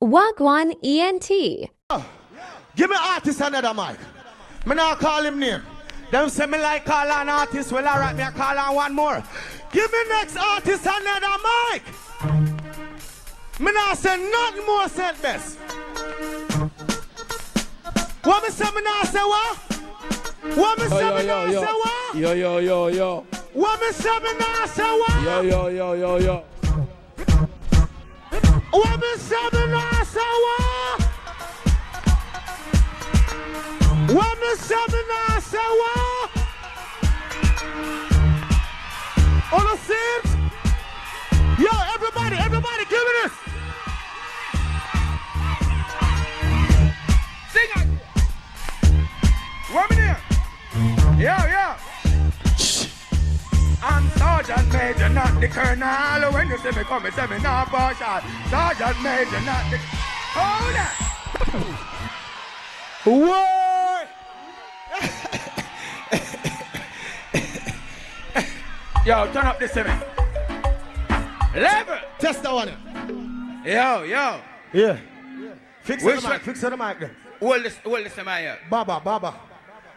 Wagwan ENT. Give me artist another mic. Me not call him name. Them say me like call an artist. Well, alright, me call on one more. Give me next artist another mic. Me not say nothing more said best. What me say me not say what? What me say me not say what? Yo. What me say me not say what? Yo. What me say me not say what? What me say me not say what? All the sins? Yo, everybody, give me this. Sing it. What me there? Yo. I'm Sergeant Major, not the Colonel. When you see me come, say me not partial. Sergeant Major, not the... Hold on. Whoa! Yo, turn up this to me. Level. Test that one. Yo. Yeah. Fix the mic then. Hold this to my ear. Baba.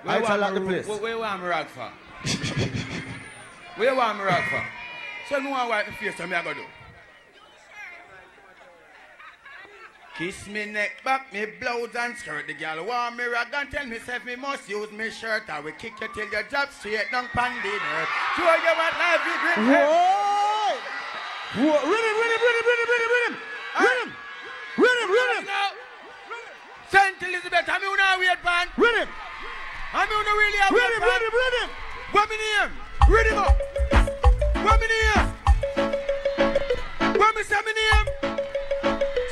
I tell like the place. Where want me rock for? Where want me rock for? So me want wipe my face, so me I go do. Kiss me neck back, me blouse and skirt. The girl want me rock and tell me self me must use me shirt. I will kick you till you drop straight down pan the dirt. Show you what life is with. Whoa! Rhythm! Saint Elizabeth, I'm not weird pan. Rhythm! I'm not really a weird pan. Rhythm! What me name? Rhythm up. What me name? What me say me name?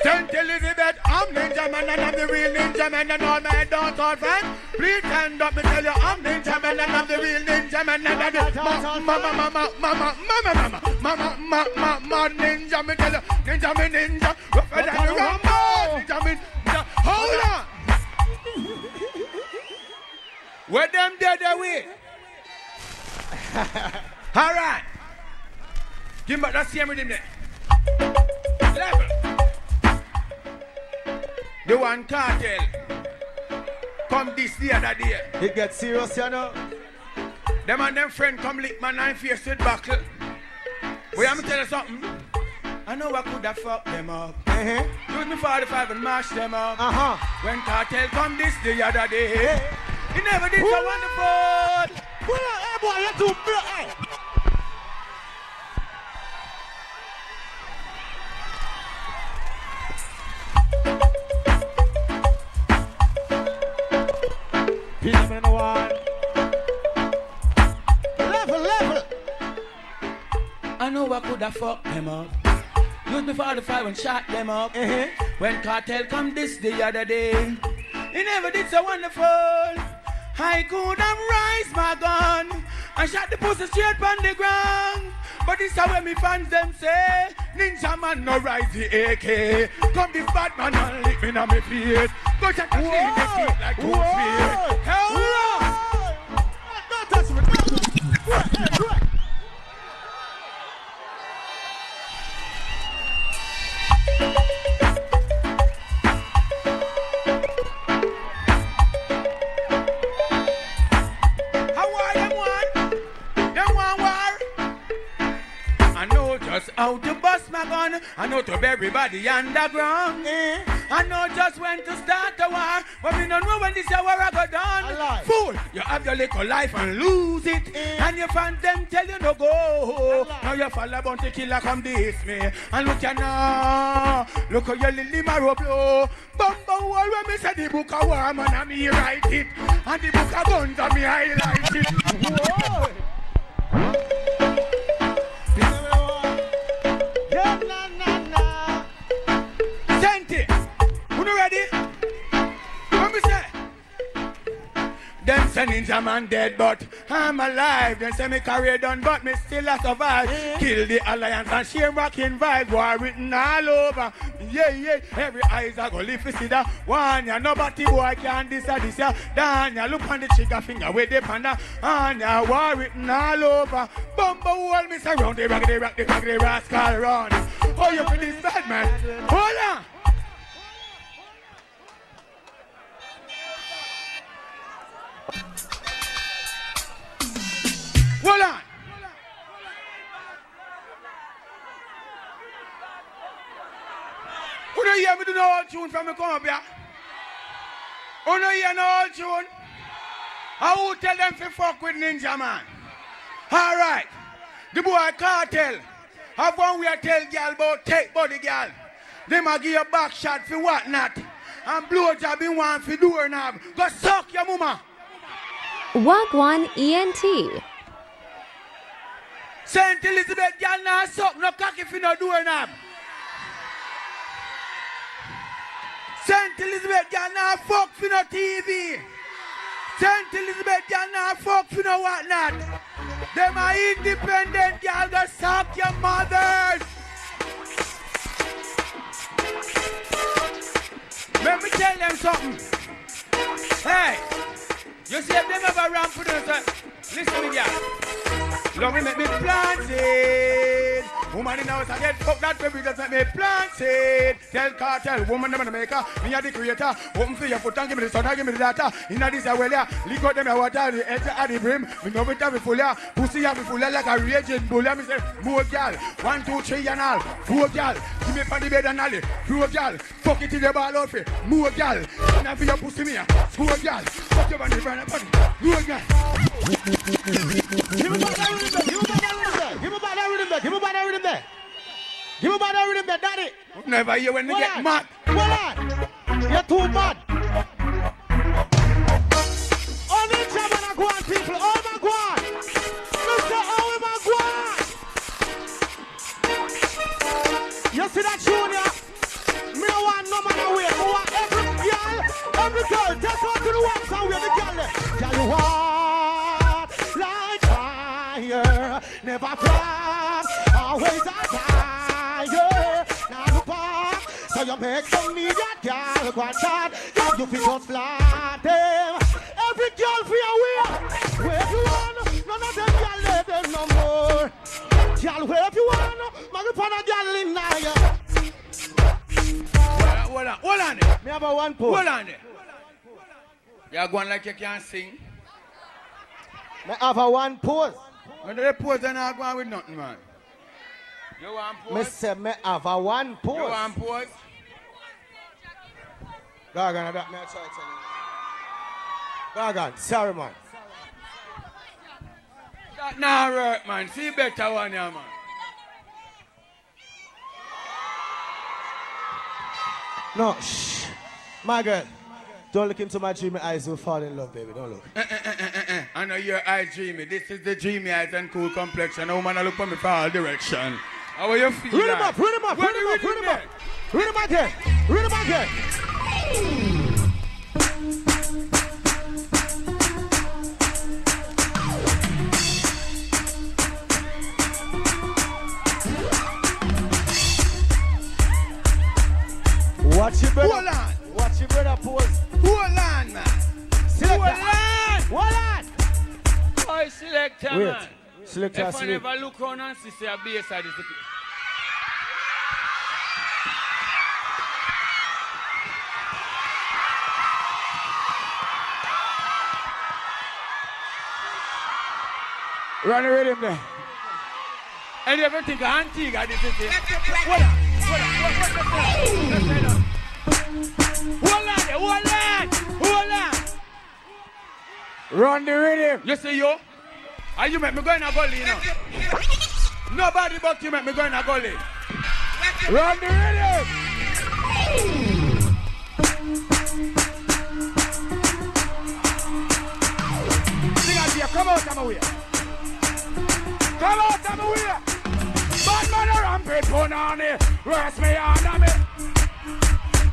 Saint Elizabeth, I'm Ninjaman and I'm the real Ninjaman and all my dancehall fans. Please stand up and tell you I'm Ninjaman and I'm the real Ninjaman and I'm the mama ninja. Me tell you, ninja, rougher than the Rambo. Ninja. Hold on. Where them dead away? All right. Give me back that same rhythm there. Level. The one cartel. Come this the other day. It gets serious, you know. Them and them friend come lick my nine face with buckle. Wait, I'm tell you something. I know I could have fucked them up. Use me 45 and mash them up. When cartel come this the other day. He never did so wonderful. Hey, boy, you too big. Hey. Level. I know I could have fucked them up. Use me 45 and shot them up. When cartel come this the other day. He never did so wonderful. I could have raised my gun and shot the pussy straight on the ground. But this is how me fans them say, Ninjaman no rise the AK. Come this bad man and lick me on my face. Go check the clean the feet like two feet. Hell no! Don't touch me. Do it. How to bust my gun, I know to bury body underground. I know just when to start a war, but me don't know when this war I go down. Fool, you have your little life and lose it, and your fans them tell you no go. Now you fall about the killer come this me, and look ya now, look how your lily marrow blow. Bumbo wall when me say the book of war, man, and me write it, and the book of guns and me highlight it. Whoa. Senti, who you ready? What me say? Them say Ninjaman dead, but I'm alive. Them say me career done, but me still a survive. Kill the alliance and share rocking vibe. War written all over. Yeah. Every eyes are go live to see that one. Ya nobody boy can this ya. Dan ya look on the trigger finger with the panda. And ya war written all over. Bumbo wall me surround the rock the rascal run. Oh, you for this bad man? Hold on. Hold on. Who don't hear me do no old tune from me come up here? Who don't hear no old tune? I will tell them to fuck with Ninjaman. All right. The boy Cartel. Have one way I tell girl about take body girl. Them a give you back shot for whatnot. And blow job in one for doorknob. Go suck your mama. Wagwan ENT. Saint Elizabeth girl now suck no cocky for no doorknob. Saint Elizabeth girl now fuck for no TV. Saint Elizabeth girl now fuck for no whatnot. Them are independent girl go suck your mothers. Let me tell them something. Hey, you see if them ever run for themselves. Listen to me, girl. Love me make me plant it. Woman in the house, I get fuck that baby, just make me plant it. Tell Cartel, woman, I'm the maker, me are the creator. Open for your foot and give me the sun, give me the data. In this well, yeah, lick out them water, the edge of the brim. Me know it have me full, yeah. Pussy have me full, like a raging bull. Let me say, more girl. 1, 2, 3 and all. 4 girl. Give me for the bed and all. 4 girl. Fuck it till the ball out for. More girl. And for your pussy me, 4 girl. Fuck your body, friend, body. More girl. Give me back that rhythm there. Give me back that rhythm there. Give me back that rhythm there. Give me back that rhythm there, daddy. Never hear when they get mad. Hold on. You're too mad. Oh, Ninjaman, I go on, people. Oh, my God. Mr. Oh, my God. You see that junior? Me no want no man away. I want every girl, just out to the walks and wear the girl there. Girl, you want like fire. Never flag, always a fire. Now you back, so you make some need that girl. Go and chat, you feel just flat them. Every girl for your way. Where you want, none of them girl let them no more. Girl, where you want, man, you find a girl in there. Hold on there. Me have a one pose. Hold on there. You're going like you can't sing. Me have a one pose. When they pose, they're not going with nothing, man. You want pose? Me say me have a one pose. You want pose? Gorgon, that me I try to tell you. Gorgon, sorry man. That not work, man. See better one here, man. No, shh. My girl, don't look into my dreamy eyes, you'll fall in love, baby. Don't look. I know your eyes dreamy. This is the dreamy eyes and cool complexion. No man, I look for me for all direction. How are you feeling? Read him up, read him up, read him up, read him up. Read him again, read him again. Watch your brother. Hold on. Watch your brother pose. Hold on, man. Select Hold on. Hold on. Oh, selector, Wait. man. Selector, if I never look around and see a bass side is the Run the rhythm there. and you ever think of Antigua, this is it. Hold on. Hold on. Run the rhythm. You see you? And you make me go in a gully, you know. Nobody but you make me go in a gully. Run the rhythm. Sing out here, come out of my way. Come out of my way. Bad man a rampage put on it. Rest me under me.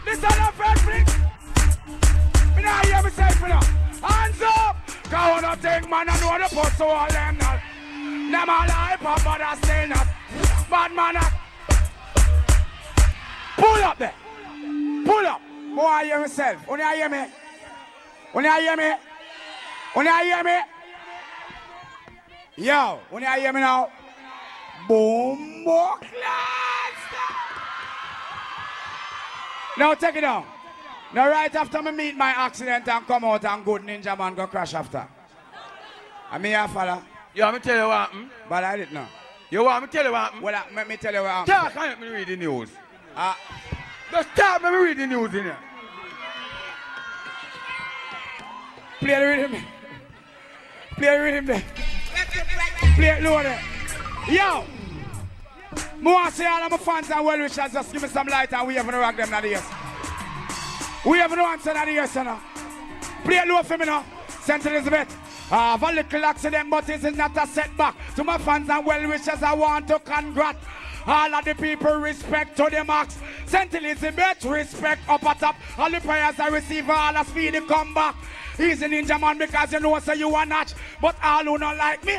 This is a first flick. Me not hear myself, you know. Hands up. Cause one thing, man, I know the post to all them now. Them all hype up, but I still not. Bad man, pull up there. Pull up. Boy, I hear myself. When you hear me? When you hear me? When you hear me? Yo, when you hear me now? Boom, class. Now take it down. Now right after me meet my accident and come out and good Ninjaman go crash after. I mean I follow. You want me tell you what happened? But I didn't know. You want me tell you what happened? Well, let me tell you what happened. Can't me read the news. Ah. Just start me read the news in here. Play the rhythm. Play the rhythm there. Play it lower. Yo! I want to say all of my fans and well-wishers just give me some light and we have to rock them now the years. We have no answer now the years, now. Play it low for me now. St. Elizabeth. I have a little accident, but this is not a setback. To my fans and well-wishers, I want to congrat all of the people, respect to the max. St. Elizabeth, respect up at top. All the prayers I receive, all a speedy comeback. He's a Ninjaman because you know so you are not. But all who don't like me,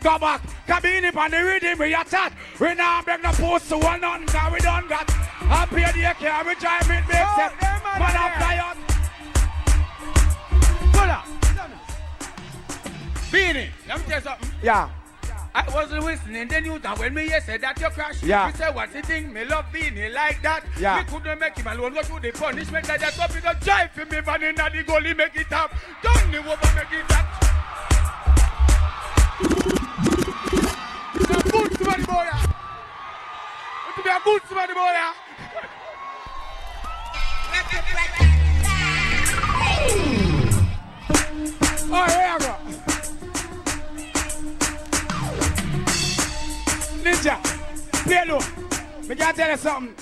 go back. Beenie on the rhythm we attack. We now beg the post to one nothing cause we done got. I pay the car, we drive it big set. Man up fire. Hold on. Beenie, let me tell you something. Yeah. I wasn't listening the news and when me said that you crash. Yeah. Me said what's the thing, me love Beenie like that. Yeah. Me couldn't make him alone, go through the punishment that just up in the drive for me van in the goalie make it up. Don't me over make it up. It's a good somebody boy. It be a good somebody boy. Oh, here I go. Ninja, play low. Me can tell you something.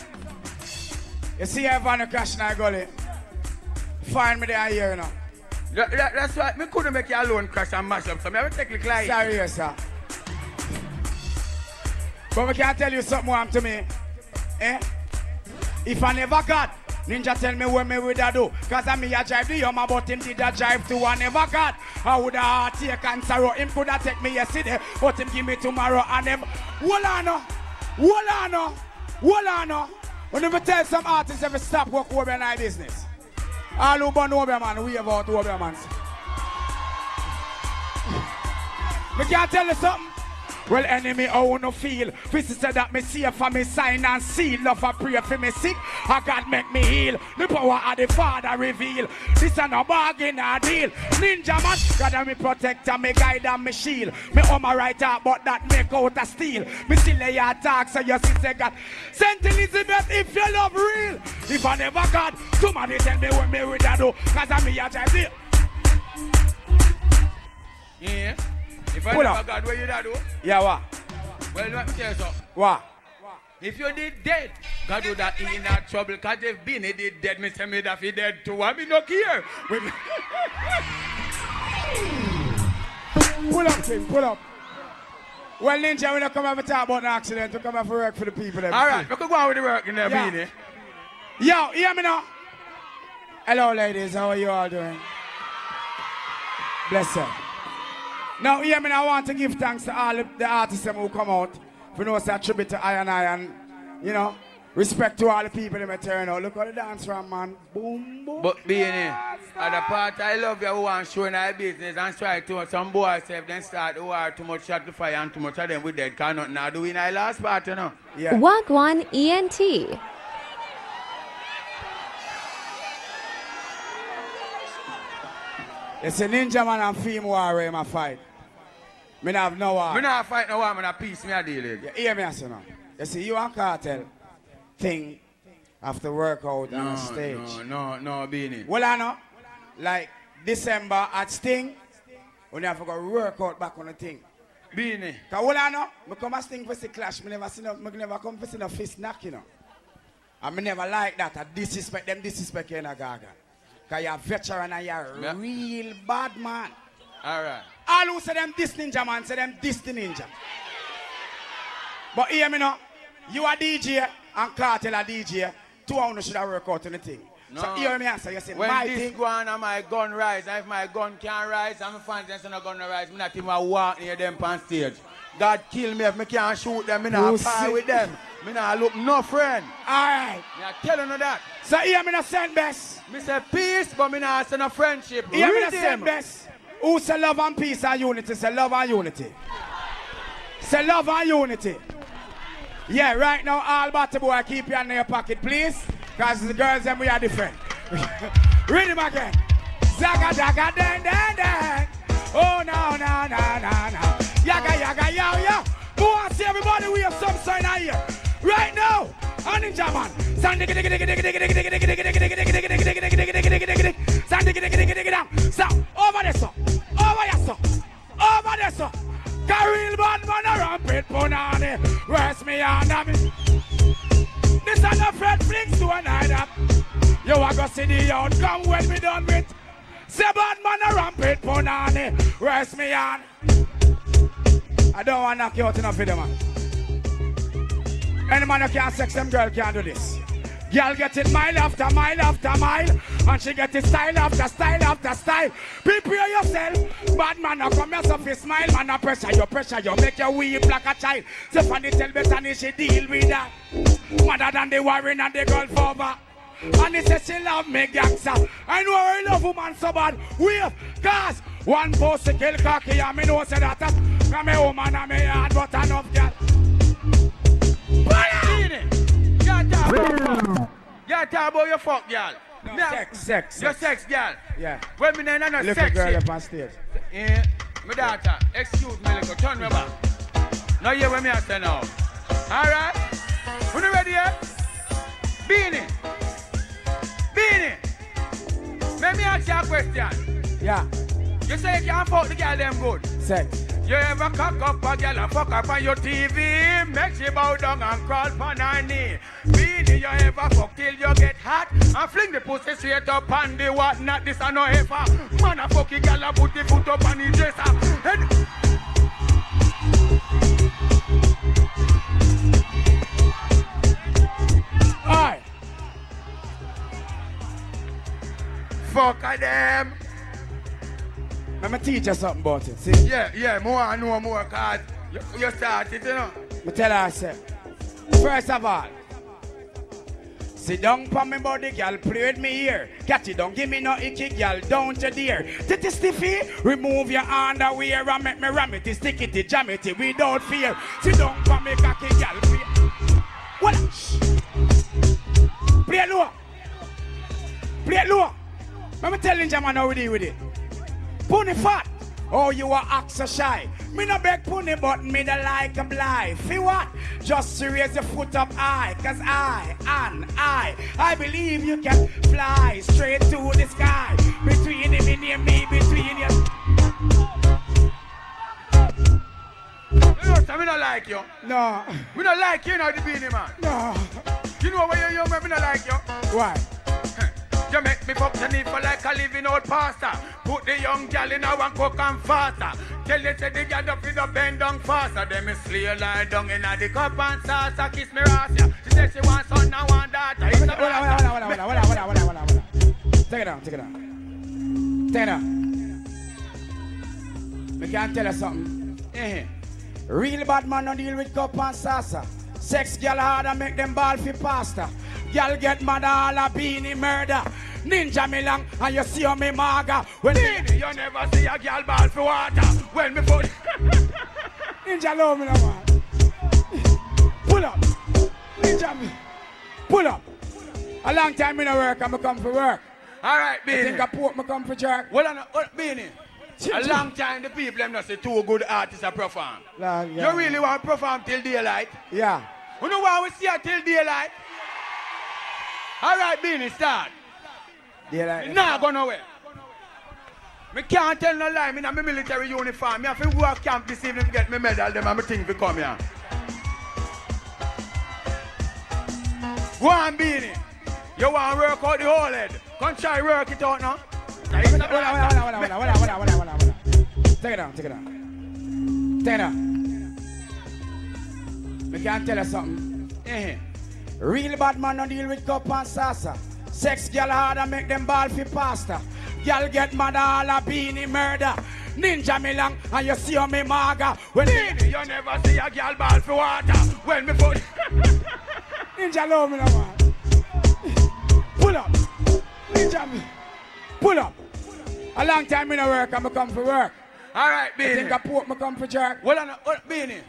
You see everyone crash in our gully. Find me there here, you know. That's why me couldn't make you alone crash and mash up. So me have to take the client. Sorry, yes, sir. But we can tell you something more to me. Eh? If I never got, Ninja tell me what me would I do. Cause I me a drive the Yuma, but him did a drive to I never got. I would have take and sorrow. Him could have take me yesterday, but him give me tomorrow and him. Hold on. When you tell some artists ever stop work over in our business. All who born over man, we have out over man. Me can't tell you something. Well, enemy, I wanna feel. This said that me see for me sign and seal. Love a pray for me sick. I God make me heal. The power of the Father reveal. This a no bargain or deal. Ninjaman, God me protector, me guide and me shield. Me on my right heart, but that make out a steal. Me still lay your talk, so you see say God. St. Elizabeth, if you love real. If I never God, somebody tell me what me with that do. Cause I'm me a drive it. Yeah. If I Pull never up. got where you that do? Yeah, what? Well, let me tell you something. What? If you did dead, God would have in that trouble. Cause if Beenie did dead, me say me that he dead too. I mean, no care. Pull up, King, pull up. Well, Ninja, we don't come here to talk about an accident. We come here for work for the people. All right, we could go on with the work in there, Yeah. Beenie. Yo, hear me now? Hello, ladies. How are you all doing? Bless you. Now, hear me now. I want to give thanks to all the artists who come out. For no say tribute to I and, you know, respect to all the people that may turn out. Look how the dance from, man. Boom, boom. But Beenie, at the part I love you who want showing our business and try to some boys say then start who are too much shot to fire and too much of them with dead cannot now do in our last part, you know. Yeah. Wagwan ENT. It's a Ninjaman and Theme Warrior in my fight. Me not have no war. Me not fight no war, me not peace, me a deal with. You hear me, I say now? You see, you and Cartel thing after workout on a stage. No, Beenie. Well, I know, like December at Sting, when you have to go work out back on the thing. Beenie. Because what I know, I come and Sting for the clash, I never come for the fist knock, you know. And I never like that. I disrespect them, disrespect you in a gaga. Because you're a veteran and you're a real bad man. All right. All who say them this ninja man, say them this the ninja. But hear me now, you a DJ and Cartel a DJ, two of you should have worked out on the thing. No. So hear me answer, you say When my this thing. go on and my gun rise, and if my gun can't rise and my fans say no gun no rise, me not even walk near them on stage. God kill me if me can't shoot them, me not par with them. Me not look no friend. Alright. Me not telling you that. So hear me now send best. Me say peace, but me not say no friendship. Hear me now Read send them. best. Who say love and peace and unity? Say love and unity. Say love and unity. Yeah, right now all batty boy keep your in your pocket, please. Because the girls them we are different. Read him again. Zaga daga dang dang dang. Oh no no no no no. Yaga yaga yow yo. Who wants to see everybody we have some sign out here? Right now. On Ninjaman. Sound digga digga digga digga digga digga digga digga digga digga digga digga digga digga digga digga digga digga digga. Sound digga digga digga digga down. So over there so. Over here so. Over there so. Real bad man a rampant punani. Where's me on me? This is a Fred Flintstone either. You a go see the outcome when we done with. Say bad man a rampant punani. Where's me on? I don't want to knock you out enough for them, man. Any man who can't sex them girl can't do this. Girl get it mile after mile after mile. And she get it style after style after style. Prepare yourself. Bad man now come here so fi smile. Man a pressure you make your weep like a child. So for the tell better she deal with that. Mother than the warring and the girl over. And he says she love me gangster. I know I love woman so bad. Wait, cause one post to kill cocky and me know say that. Cause me woman and me hard but enough girl. You talk about your fuck, girl. No, sex. Your sex, girl. Yeah. When me no Look sex. a girl up on stage. Yeah. My daughter, excuse me, little, turn me back. Now hear what me I say now. Alright? When you ready yet? Beenie. Let me ask you a question. Yeah. You say you can't fuck the girl them good. Sex. You ever cock up a girl and fuck up on your TV? Make she bow down and crawl on her knee. Beenie, you ever fuck till you get hot? And fling the pussy straight up on the whatnot. This a no heifer. Man a fucking girl and put the foot up on the dresser. Alright. Fuck a them. Let me teach you something about it. See? Yeah, more and more cause you start it, you know. Me tell her I say. First of all, sit down for me body, girl, play with me here. Catch it, don't give me no icky, girl, don't you dare. Titty stiffy, remove your underwear and make me ram it, stick it, jam it without fear. Sit down for me cocky, girl, play. What? Play low. Play low. Let me tell Ninjaman how we deal with it. Pony fat. Oh, you are act so shy. Me no beg pony, but me da like a blind. Feel what? Just to raise your foot up high. Cause I believe you can fly straight to the sky. Between him and me, between you. You know, so me not like you. No. Me not like you now, the Beenie man. No. You know why you're young, me not like you. Why? You make me fuck the need for like a living old pastor. Put the young girl in a one cook and faster. Tell you say the girl up in the bend down faster. Then me slay lie down in a the cup and saucer. Kiss me rassia. She said she wants son and one daughter. It's a Take it down. Take it down. Me can't tell you something. Real bad man no deal with cup and saucer. Sex girl hard and make them ball for pasta. Girl get mad all a Beenie murder. Ninja me long and you see how me maga. When Beenie, you never see a girl ball for water. When me put Ninja love me no man. Pull up. Ninja me. Pull up. A long time me no work and me come for work. Alright, Beenie. You think I put me come for jerk? Well, Beenie. A long time the people them not say two good artists are perform. You really want to perform till daylight? Yeah. You know why we see her till daylight? Alright, Beenie, start. Daylight. Nah, go nowhere. Me can't tell no lie, me in my military uniform. Me have to go to camp this evening to get me medal, them and me think to come here. Go on, Beenie. You want to work out the whole head. Come try work it out now. Take it down. Me can't tell you something. Real bad man no deal with cup and saucer. Sex girl hard and make them ball for pasta. Girl get mad all a Beenie murder. Ninja me long and you see how me maga. When Beenie, you never see a girl ball for water. When me put Ninja love me no man. Pull up. Ninja me. Pull up. A long time me no work and me come for work. Alright, Beenie. You think I put me come for jerk? Well, Beenie.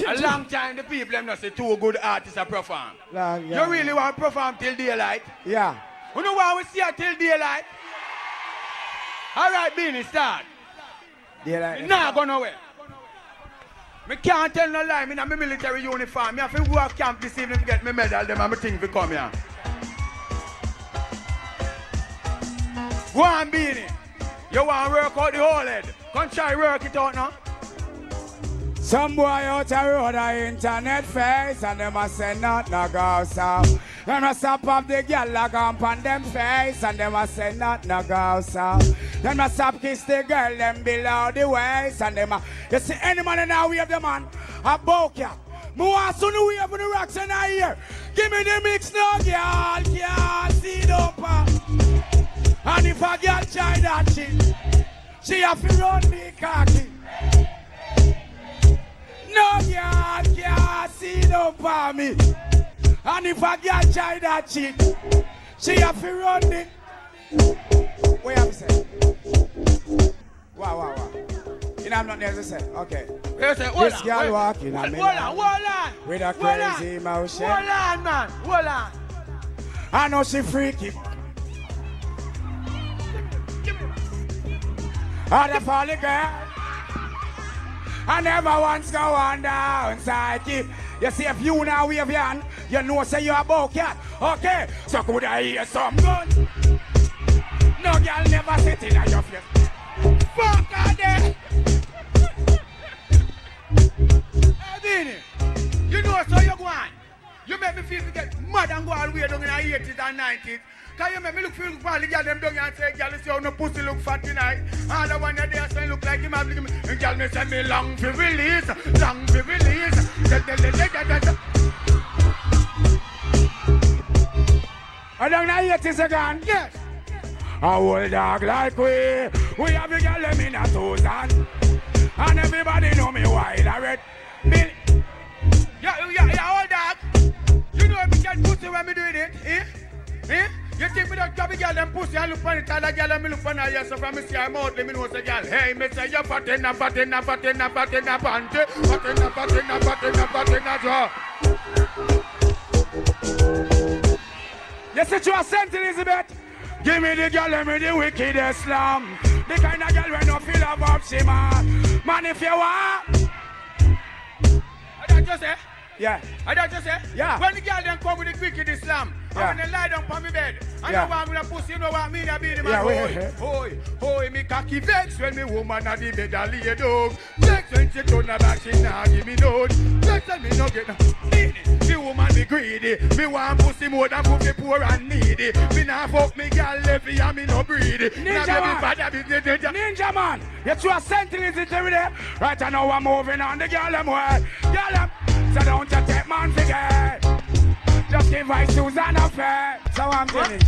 A long time the people them not say two good artists are perform. You really want to perform till daylight? Yeah. You know why we see her till daylight? All right, Beenie, start. Daylight. Nah, go nowhere. Me can't tell no lie. Me in my military uniform. Me have to go to camp this evening to get me medal. Them and me think to come here. Go on, Beenie. You want to work out the whole head. Come try work it out now. Some boy out the road a internet face and them a say not no go so. Them a stop up the girl like on them face and them a say not no go so. Them a stop kiss the girl them below the waist and them a. You see any man in our way of the man a bokeh. Me want some new wave for the rocks in our ear. Give me the mix now, girl. Can't see no pa. And if a girl try that shit, she have to run the cocky. No girl can't see no for me. And if a girl try that shit, she have to run it. What you have to say? Wow. You know I'm not there to say. Okay. This girl walking on me. Hold on. With a crazy motion. Hold on, man. Hold on. I know she freaky. I the folly girl. I never once go on down psyche. You see if you now wave your hand, you know say you're a bowcat. Okay, so could I hear some gun? No girl never sit in your face. Fuck her there. Hey, Beenie, you know so you go on. You make me feel to get mad and go all the way down in the 80s and 90s. Cause you make me look for the girl them down here and say, girl, you see how no pussy look fat tonight. All the one you're there saying look like him have him. And girl me say me long for release. I don't know yet is again. Yes. A old dog like we have a girl them in a 2,000. And everybody know me wide a red. Yeah, old dog. You know me get pussy when me doing it, eh? You think me don't grab a girl them pussy and look on it, and a girl and me look on her, yes, so from me see her mouth, let me know say girl, hey, me say you fat in a panty, fat in a jaw. You see to a St. Elizabeth? Give me the girl and me the wickedest slam. The kind of girl when no feel about she man, if you want. I don't just say. Yeah. I don't just say. Yeah. When the girl then come with the wicked Islam, yeah. and when they lie down on my bed, I yeah. know what I'm gonna pussy, you know what I mean, I be the man. Yeah, Hoy, me cocky vex when me woman at the bed a lay dog. Vex when she turn her back, she nah give me none. Vex when me no get no. The woman be greedy. Me want pussy more than pussy poor and needy. Me nah fuck me girl lefty and me no breedy. Ninjaman, you two are sentinels in there. Right now I'm moving on the girl them way. Girl them, so don't you take man figure. Just give my Susan a fair. So I'm doing it.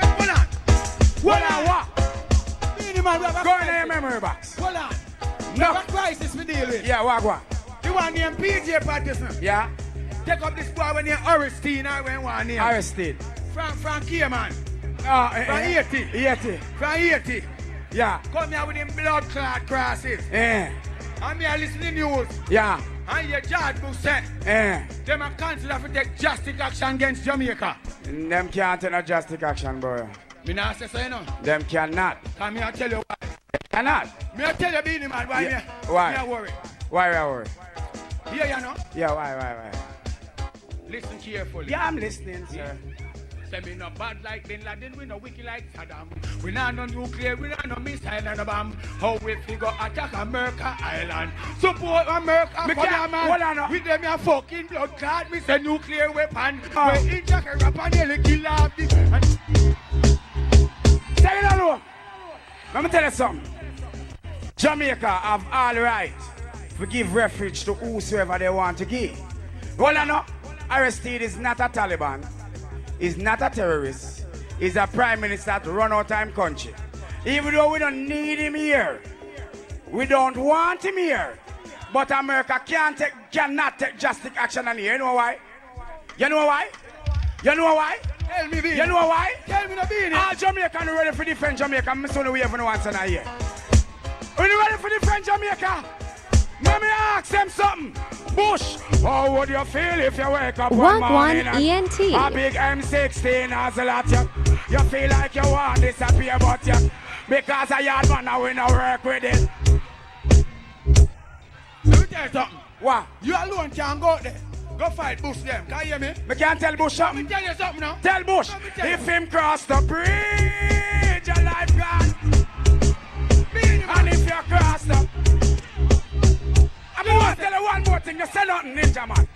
Hold on. What? Beenie man, we have a go in your memory box. Hold on. We No. have a crisis we deal with. Yeah, what? You want name PJ Patterson? Yeah. Take up this boy when you're Aristine, I went one name. Arrested. From Cayman. From From 80. From 80. Yeah. Come here with them blood clot crosses. Yeah. And me I listen to news. Yeah. And your judge book said, them are considered to take drastic action against Jamaica. Them can't take no drastic action, bro. Me not say so, you know. Them cannot. Come here, I tell you why. Cannot. Me I tell you, Beenie man, why Yeah. me? Why? Me I worry. Why worry? Here, you know. Yeah, why? Listen carefully. Yeah, I'm listening, sir. Say me no bad like Bin Laden, we no wicked like Saddam. We not no nuclear, we not no missile and a bomb. How we figure attack America Island? Support America, man. With them a fucking blood clot, me say nuclear weapon. We in Jack and rap and nearly kill off the... Tell you alone. Let me tell you something. Jamaica have all right to give refuge to whosoever they want to give. Well, I know, Aristide is not a Taliban. He's not a terrorist. He's a prime minister to run our time country. Even though we don't need him here, we don't want him here. But America cannot take drastic action on here. You know why? You know why? Tell me, Beenie. You know why? Tell me the Beenie. All Jamaican ready for defend Jamaica. I'm sorry we have no answer now here. Are you ready for defend Jamaica? Let me ask them something. Bush, how would you feel if you wake up one Wagwan morning and ENT. a big M16 has a lot you? You feel like you want to disappear, but you because a yard man I will not work with it. Let me tell you something. What? You alone can't go there. Go fight Bush them. Can you hear me? Me can't tell Bush Let me something. tell you something now. Tell Bush, Let me tell you. if him cross the bridge, your life gone. Beenie man. And if you cross the... I'm going to tell you one more thing. You say nothing, Ninjaman.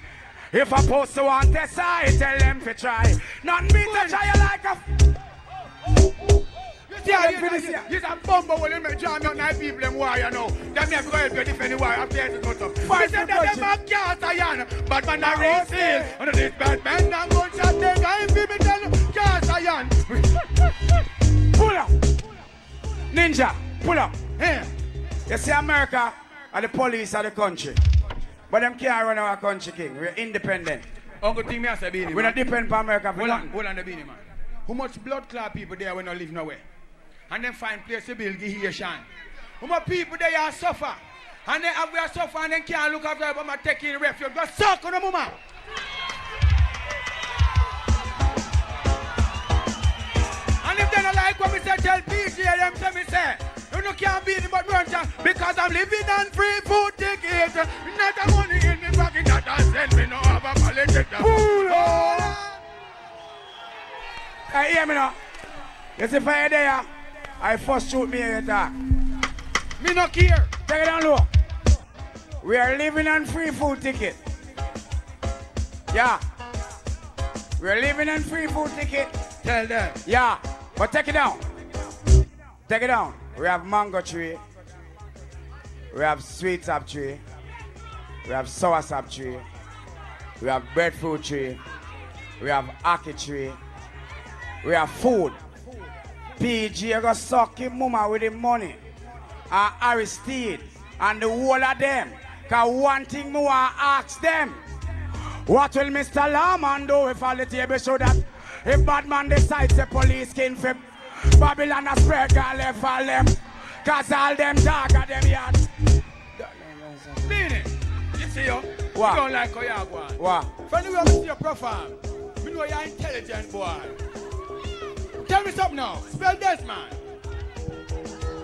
If a post to want to I tell them to try. Nothing beat to try you like a... Yeah, you're a bumble when you make jam out night people them wire now. Them have to go help you defend the wire after you go up. Fight them a cast iron, but man a real under this bad man and gunshot them guy people tell you cast iron. Pull up. Ninja, pull up. Here. You see America are the police of the country. But them can't run our country, king. We're independent. Uncle Timmy has a Beenie. We don't depend on America for nothing. Hold on the Beenie man. How much blood clot people there when not live nowhere? And then find place to build Haitian. How much people there are suffer? And then have we are suffer and then can't look after them and take in refuge. Go suck on the mama. And if they don't like what we say, tell PGA them to me say. You can't beat me but run because I'm living on free food ticket. Not the money in me pocket that I send me no have a politics. Hey, hear me now. You see fire there, I first shoot me in the dark. Me no care. Take it down low. We are living on free food ticket. Yeah. We are living on free food ticket. Tell them. Yeah. But take it down. Take it down. We have mango tree. We have sweet sap tree. We have sour sap tree. We have breadfruit tree. We have ackee tree. We have food. PG go suck him mama with the money. And Aristide. And the whole of them. Cause one thing more ask them. What will Mr. Lawman do if all the table show that if bad man decides the police can flip Babylon a spread and left all them. Cause all them dog at them yard. Beenie, you see you? What? You don't like how you go on. What? From the way I see your profile, you know you're intelligent boy. Tell me something now. Spell Desmond.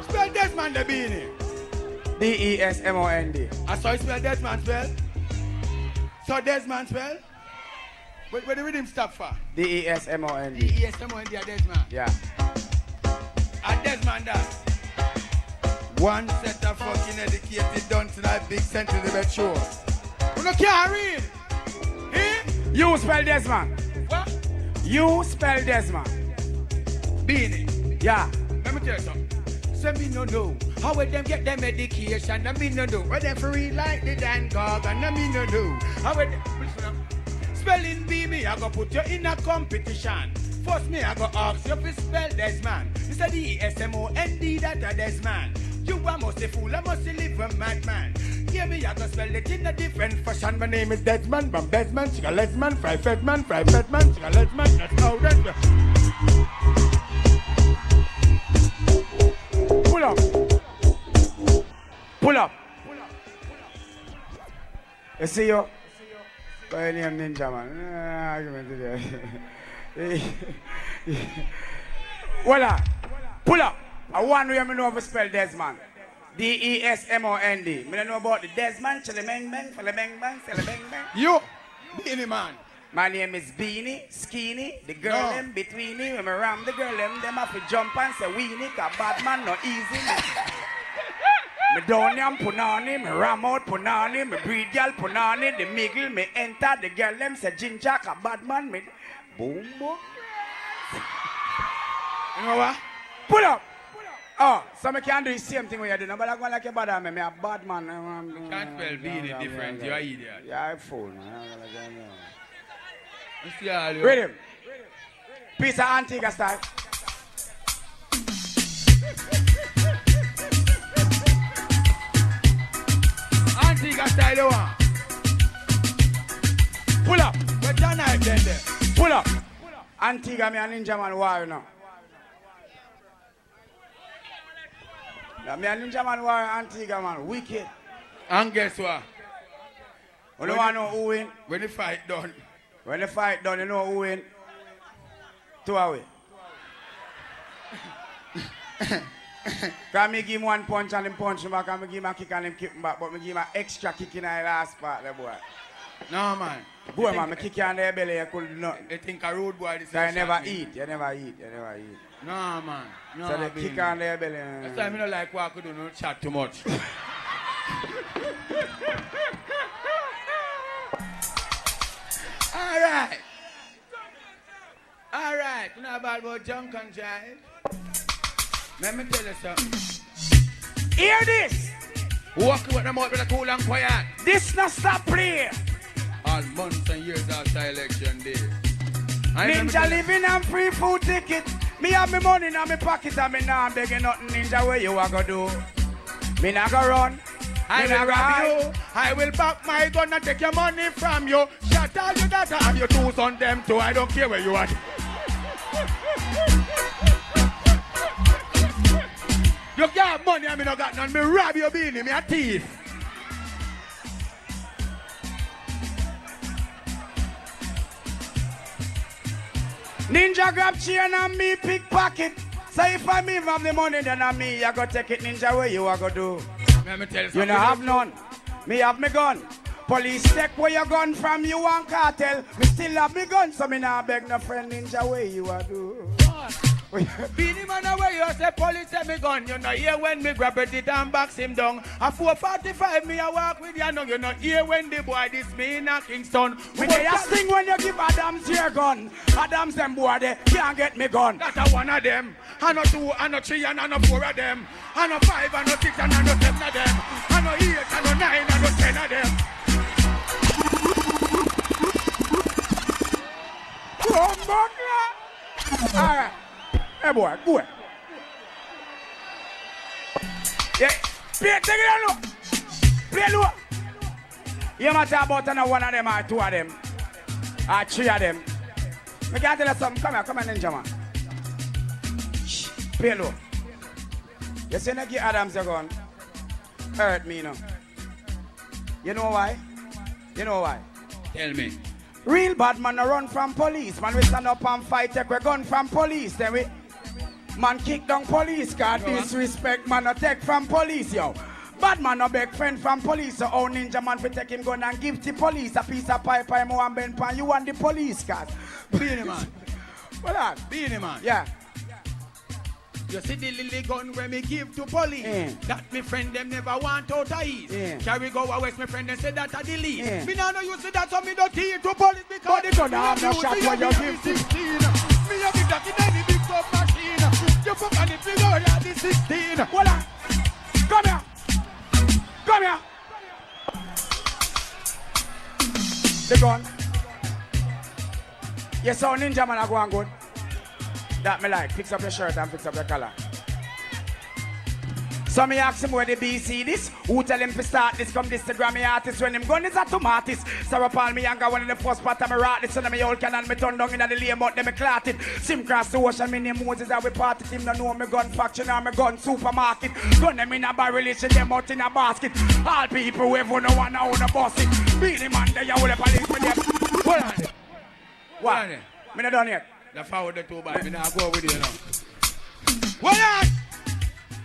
Spell Desmond the Beenie. Desmond. I saw you spell Desmond spell. So Desmond spell. Where the rhythm stop for? Desmond. Desmond Desmond. Yeah. And Desmond that. One set of fucking educated done to that big center the bed show. You no can't read. Eh? You spell Desmond. What? You spell Desmond. Beenie. Yeah. Let me tell you something. So me no know how would them get them medication. And me no know where them for read like the Don Gorgon. And me no know how would them... Spelling bee me, I go put you in a competition. First me, I go ask you to spell Desmond. You say Desmond, that a Desmond. You a must a fool, I must live a madman. Hear me, I go spell it in a different fashion. My name is Desmond, from Desmond, chica Lesman, fry Fedman, chica Lesman, that's how that's. Pull up. Pull up. You see you? Call your name Ninjaman. Voila. Pull up. I one way I know how to spell Desmond. Desmond. Me don't know about the Desmond. Bang bang, bang bang, bang bang. You, Beenie man. My name is Beenie, Skinny, the girl No. them between me. When I ram the girl them have to jump and say weenie, cause bad man no easy. Me down yam punani, me ram out punani, me breed girl punani, the miggle me enter, the girl them say ginger, cause bad man me boom boom. You know what? Pull up! Oh, so me can't do the same thing when you do, but I go like a bad man, me a bad man. You can't spell Beenie different, you're an idiot. Yeah, I fool, man. You see all you. Rhythm. Piece of Antigua style. Antigua style you want. Pull up. Where's your knife then there? Pull up. Antigua me a Ninjaman war now. Now me a Ninjaman war Antigua man. Wicked. And guess what? You don't want to know who win? When the fight done. When the fight done, you know who win? 2 away. Can me give him one punch and him punch him back, and me give him a kick and him kick him back, but me give him an extra kick in the last part, the boy. No, man. Boy, man, me kick you on the belly, you couldn't do nothing. You think a rude boy this is You never eat, you never eat. No, man. No, So the Beenie. kick on the belly. That's why I don't like what I could do, no chat too much. Alright. Alright. You know about junk and jive? Let me tell you something. Hear this! Walk with them out with a cool and quiet. This not stop play. All months and years after election day. Ninja living and free food ticket. Me have me money in my pocket and me nah begging nothing. Ninja, where you a go do? Me nah go run. I will rob you. I will back my gun and take your money from you. Shut all your daughter and your two on them too. I don't care where you are. You got money and me no got none. Me rob your Beenie, me a thief. Ninja grab chain and me pickpocket. So if I me have the money, then I me, I go take it. Ninja, where you a go do? Let me tell you You something. no have none. Me have me gun. Police take where your gun from you and cartel. Me still have me gun, so me nah beg no friend. Ninja, where you a do? Beenie man away, you say police say me gun. You know here when me grab it and box him down. At 4:45 me a walk with you. No, you not here when the boy this me in a Kingston. Me dey a sing when you give Adams your gun. Adams them boy they can't get me gun. That's a one of them. I know two, I know three, and I know four of them. I know 5, I know 6, and I know 7 of them. I know 8, I know 9, I know 10 of them. Alright. Hey boy, go ahead. Yeah, play, take it low. Play low. You might talk about one of them or 2 of them. Or 3 of them. Me can't tell you something. Come here, Ninjaman. Shh, play low. You see, Nicky Adams, you're gone. Hurt me, no. You know why? You know why? Tell me. Real bad man no run from police. Man, we stand up and fight, take we gun from police. Then we, man, kick down police. God disrespect, man, no take from police, yo. Bad man no beg friend from police. So how Ninjaman fi take him gun and give the police a piece of pipe and more and bend pan you and the police, cause. Beenie man. What on? Beenie man. Yeah. You see the lily gun when me give to police. That me friend them never want out of east. Carry go west, my friend them say that a delete. Me now no use that so me don't give to police because but they don't have no shot when you give 16. Me a give that in any big top machine. You fuck on it, me go at the 16. Hold on. Come here. Come here. The gun. Yes, so Ninjaman are going good. That me like. Fix up your shirt and fix up your collar. So me ask him where the BC this. Who tell him to start this? Come this to Grammy artist when him gun is a tomatoes. Sarah Paul me younger one in the first part of me rock this. So me old cannon me turn down in the lane but them me clot it. Sim cross the ocean me name Moses and we party him no know me gun faction or me gun supermarket. Gun them in a barrel issue them out in a basket. All people who ever no one know the boss it. Beenie man they all the police with them. Hold on. What? Me not done yet. The forward the 2 bad. Me now go with you now. Hold on.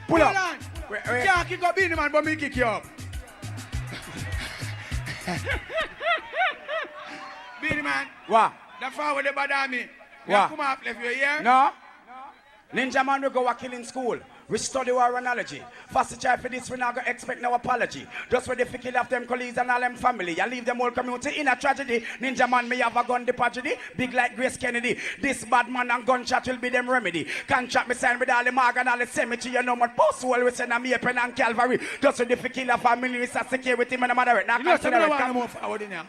Pull Hold up. on. Wait. You can't kick up Beenie man but me kick you up. Beenie man. What? The forward the bad on me. You What? come up left you here. No. Ninjaman we go a killing school. We study our analogy. First try for this, we not gonna expect no apology. Just for the kill of them colleagues and all them family. You leave them whole community in a tragedy. Ninjaman me have a gun the tragedy. Big like Grace Kennedy. This bad man and gunshot will be them remedy. Contract me sign with all the mag and all the cemetery. You know what post wall we send a me pen and Calvary. Just for the kill of family, we start security man and mother. Now You know, so me don't want no more forward in here.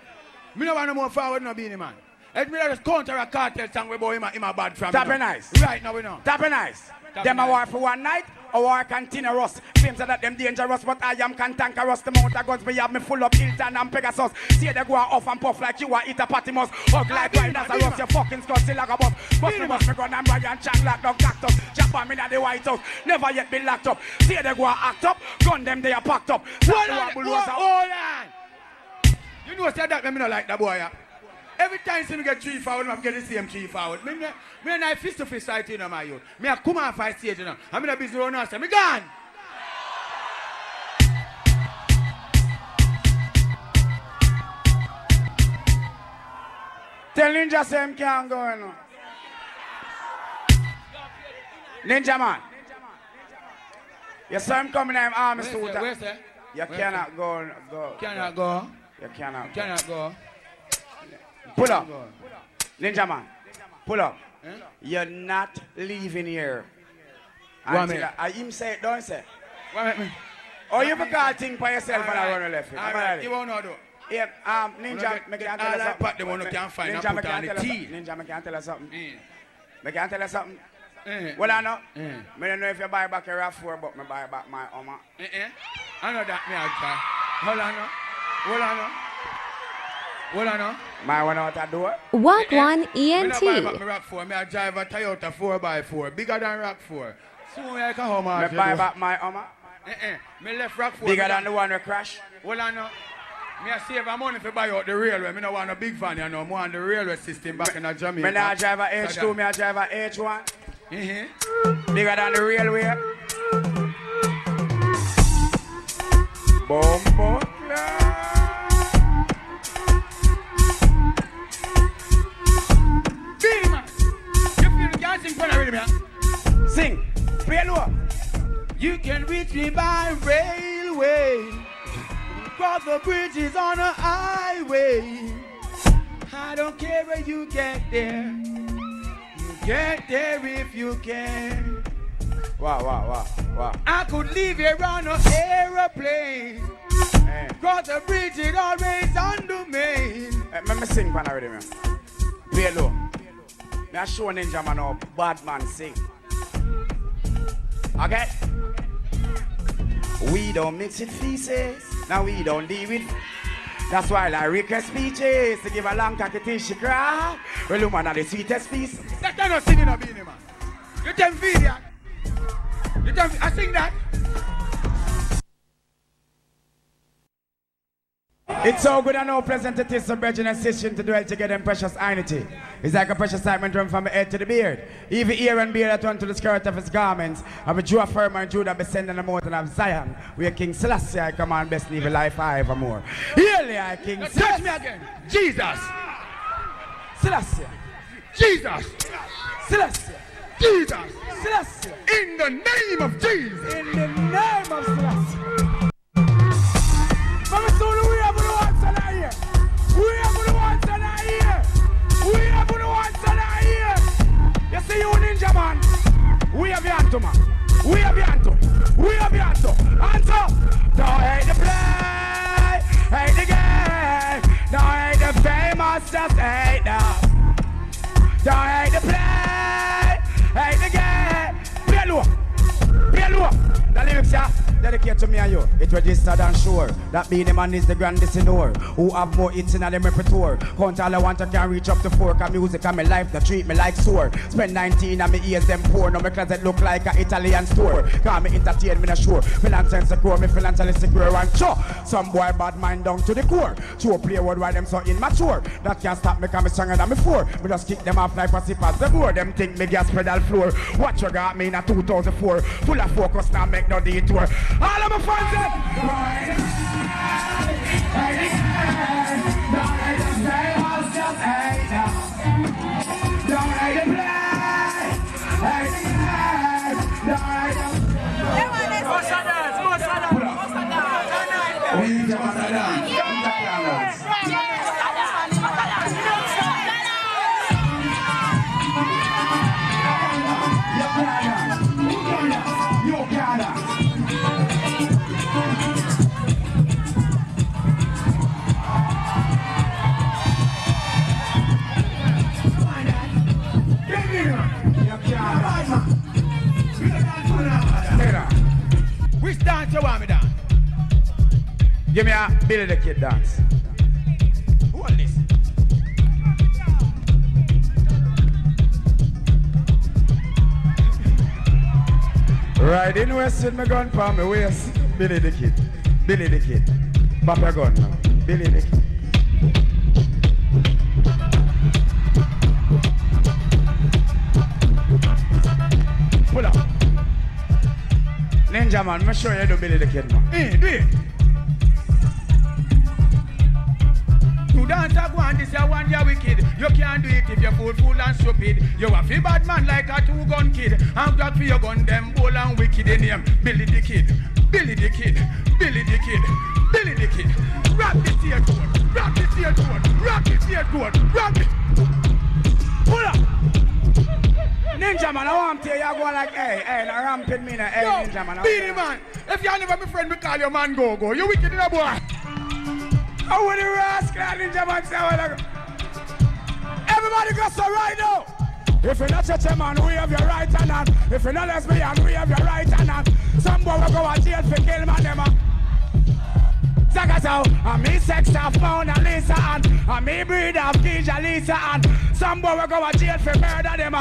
Me don't want no more forward no Beenie man. Let me just counter a cartel song we boy him a bad from. Tap nice. Right now we know. Tap nice. Tap Them a nice. war for one night. Our continuous. Claims that them dangerous, but I am cantankerous. The mount of guns me have me full of Hilton and Pegasus. See they go off and puff like you are hippopotamus. Hug like wine as a rust, your fucking scotty like a bus. Bust me gun and Brian Chang like dog cactus. Jump on me in the White House, never yet been locked up. See they go act up, gun them they are packed up. Hold on. You know say that me not like that boy. Yeah? Every time see me get 3 forward, I get the same 3 forward. Me and I fist to fist fight, you know, my youth. Me a come on fight stage, you know. I'm in a business owner, so me gone. Tell Ninja Sam can't go, you know. Ninjaman. You saw him coming in army suit. Where's that? You cannot go. Cannot go. You cannot. Cannot go. Pull up. Ninjaman. Pull up. Eh? You're not leaving here. What I him say it, don't say. What make me? Oh, you forgot thing by yourself and I run left. All right. You won't know though. Yeah, Ninja, me can tell you something. But the one who can't find Ninja, and put on the tea. Ninja, me can tell you something. Mm. Me can tell you something. Mm. Well, I know. Mm. Me don't know if you buy back a RAV4, but me buy back my Oma. I know that me out there. Hold on now. Hold on now. My one out the door. Wagwan Me not buy ENT. back my RAV4. Me a drive a Toyota 4x4. Bigger than RAV4. Soon I can how much Me buy back my Oma. Me left RAV4. Bigger than the one that crash. Hold on now. Me a save a money to buy out the railway. Me no want a big van, you know. I want the railway system back in Jamaica. Me not drive a H2, me a drive a H1. Mm-hmm. Bigger than the railway. Bombo Beenie man. You feel you can't sing for the rhythm, Sing. Play low. You can reach me by railway. Cross the bridges on a highway. I don't care where you get there. You get there if you can. Wow. I could leave here on an aeroplane. Hey. Cross the bridge, it always on the main. Let me sing pan already, man. Play low. Me a show Ninjaman how bad man sing. Okay? We don't mix with feces. Now we don't deal with. That's why I request speeches to give a long cockatish cry. Well, woman are the sweetest piece. That kind of singing a Beenie man. You tell me that. I sing that. It's so good and how pleasant it is for brethren and sisters to dwell together in precious unity. It's like a precious diamond run from the head to the beard. Even ear and beard that run to the skirt of his garments. Of a Jew affirm and Judah descending the mountain of Zion. We are King Selassie, I command best and evil life forevermore. Hearly I King Now touch me again. Jesus. Selassie. Jesus. Selassie. Jesus. Selassie. In the name of Jesus. In the name of Selassie. But we soon we have the ones that are here. We have the ones that are here. We have the ones that are here. You see you Ninjaman. We have Yanto man. We have Yanto. We have Yanto. Yanto. Don't hate the play. Hate the game. Don't hate the famous. Just hate them. Don't hate the play. Hate the game. Play low. Play low. The lyrics are dedicated to me and you. It registered and sure that Beenie Man is the grandest in the world. Who have more hits in them repertoire. Count all I want to can reach up to 4. Cause music and my life that treat me like sore. Spend 19 and me ears them poor. Now my closet look like an Italian store. Cause me entertain me not sure. Me nonsense secure, me financially secure and sure. Some boy bad mind down to the core. Sure play word why them so immature. That can't stop me cause me stronger than before. Me just kick them off like a sip as the board. Them think me gas pedal floor. What you got me in a 2004. Full of focus now make no detour. All of my fans dance you want me dance? Give me a Billy the Kid dance. Who are this? Right in west with my gun for my waist. Billy the Kid. Billy the Kid. Pop your gun now. Billy the Kid. Pull up. Ninjaman, I'm sure you do Billy the Kid, man. Hey, do it. To dance a go on this a one year wicked. You can't do it if you're fool and stupid. You a feel bad man like a two-gun kid. I'm glad for your gun, them bold and wicked in him. Billy the Kid, Billy the Kid, Billy the Kid, Billy the Kid. Rock the stage board, rock the stage board, rock the stage board, rock it. Pull up. Ninjaman, I want to tell you, you're going like, hey, now ramping me now, hey, Yo, Ninjaman. Beenie man, if you're never my friend, we call your man go. You wicked in a boy. I want to rascal Ninjaman say, well, everybody go so right now. If you're not such a man, we have your right hand. If you're not lesbian, we have your right hand. Some boy will go to jail for kill man, them. Zagazo, and me sex of Mona Lisa and me breed of Deejay Lisa and some boy will go to jail for murder them.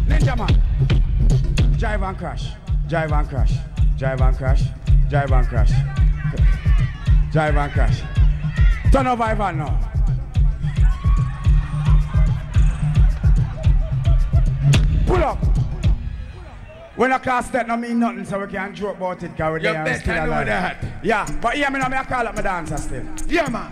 Ninjaman, drive and crash, drive and crash, drive and crash, drive and crash, drive and crash. Turn over Ivan now. Pull up. When I cast that, no mean nothing, so we can't joke about it, because we're there and still alive. You better know that. Yeah, but hear me now, I call up my dancer still. Yeah, man.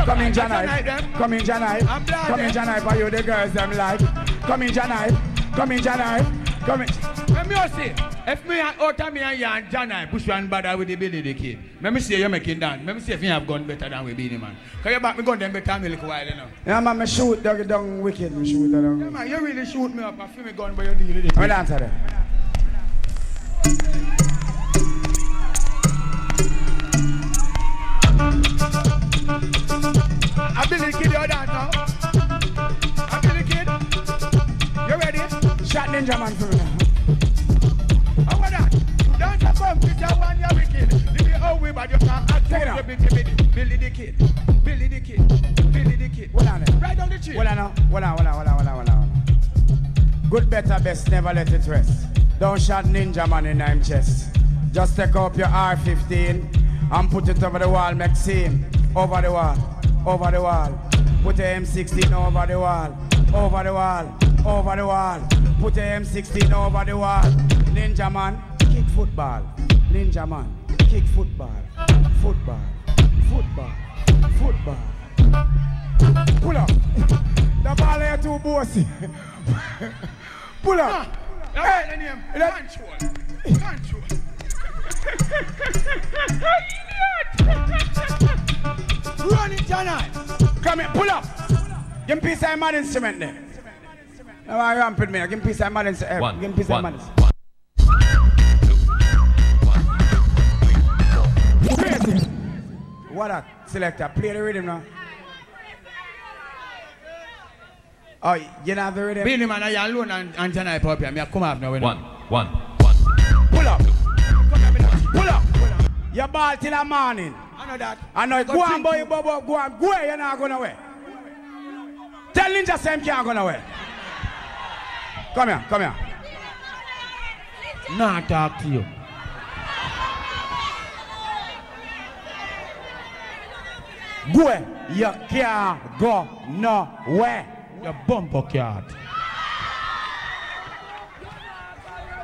Come in, Janai. Come in, Janai. Come in, Janai, for you, the girls, them like. Come in, Janai. Come in, Janai. Come in. Let me see. If me and out me and you and Janai push one bother with the Billy the Kid. Let me see you making dance. Let me see if you have gun better than we Beenie man. Because you back me gun them better than me little while, you know. Yeah, man, me shoot down wicked. Me shoot down. Yeah, man, you really shoot me up and feel me gun but you deal with it. I'm dancer there. I Billy Kid, you dance now. I Billy Kid. You ready? Shot Ninjaman for me now. How about that? Dance a bump with your one year wicked. Leave me out with but you can't act Take it out. out. Billy the Kid. Billy the Kid. Billy the Kid. Hold on there. Right down the tree. Hold on. Good, better, best, never let it rest. Don't shot Ninjaman in him chest. Just take up your R15 and put it over the wall, make scene. Over the wall, over the wall. Put the M16 over the wall, over the wall, over the wall. Put the M16 over the wall. Ninjaman, kick football. Ninjaman, kick football. Football, football, football. Pull up. The ball here too bossy. Pull up. Hey, Control. Run it, Janai. Come here, pull up. Give me piece of mad instrument there. Now I ramping me. Give me piece of mad instrument. Give me piece of mad instrument. Crazy. What a selector. Play the rhythm now. Oh, you don't have the rhythm? Beenie man, I alone and Janai Pop here. I come off now. One. Pull up. Pull up. You ball till the morning. I know that. I know it. Go on, boy, Bobo. Go on. Go away. You're not going away. Tell Ninja Sam can't go away. Come here. Nah, talk to you. Go away. You can't go nowhere. Your bumper card.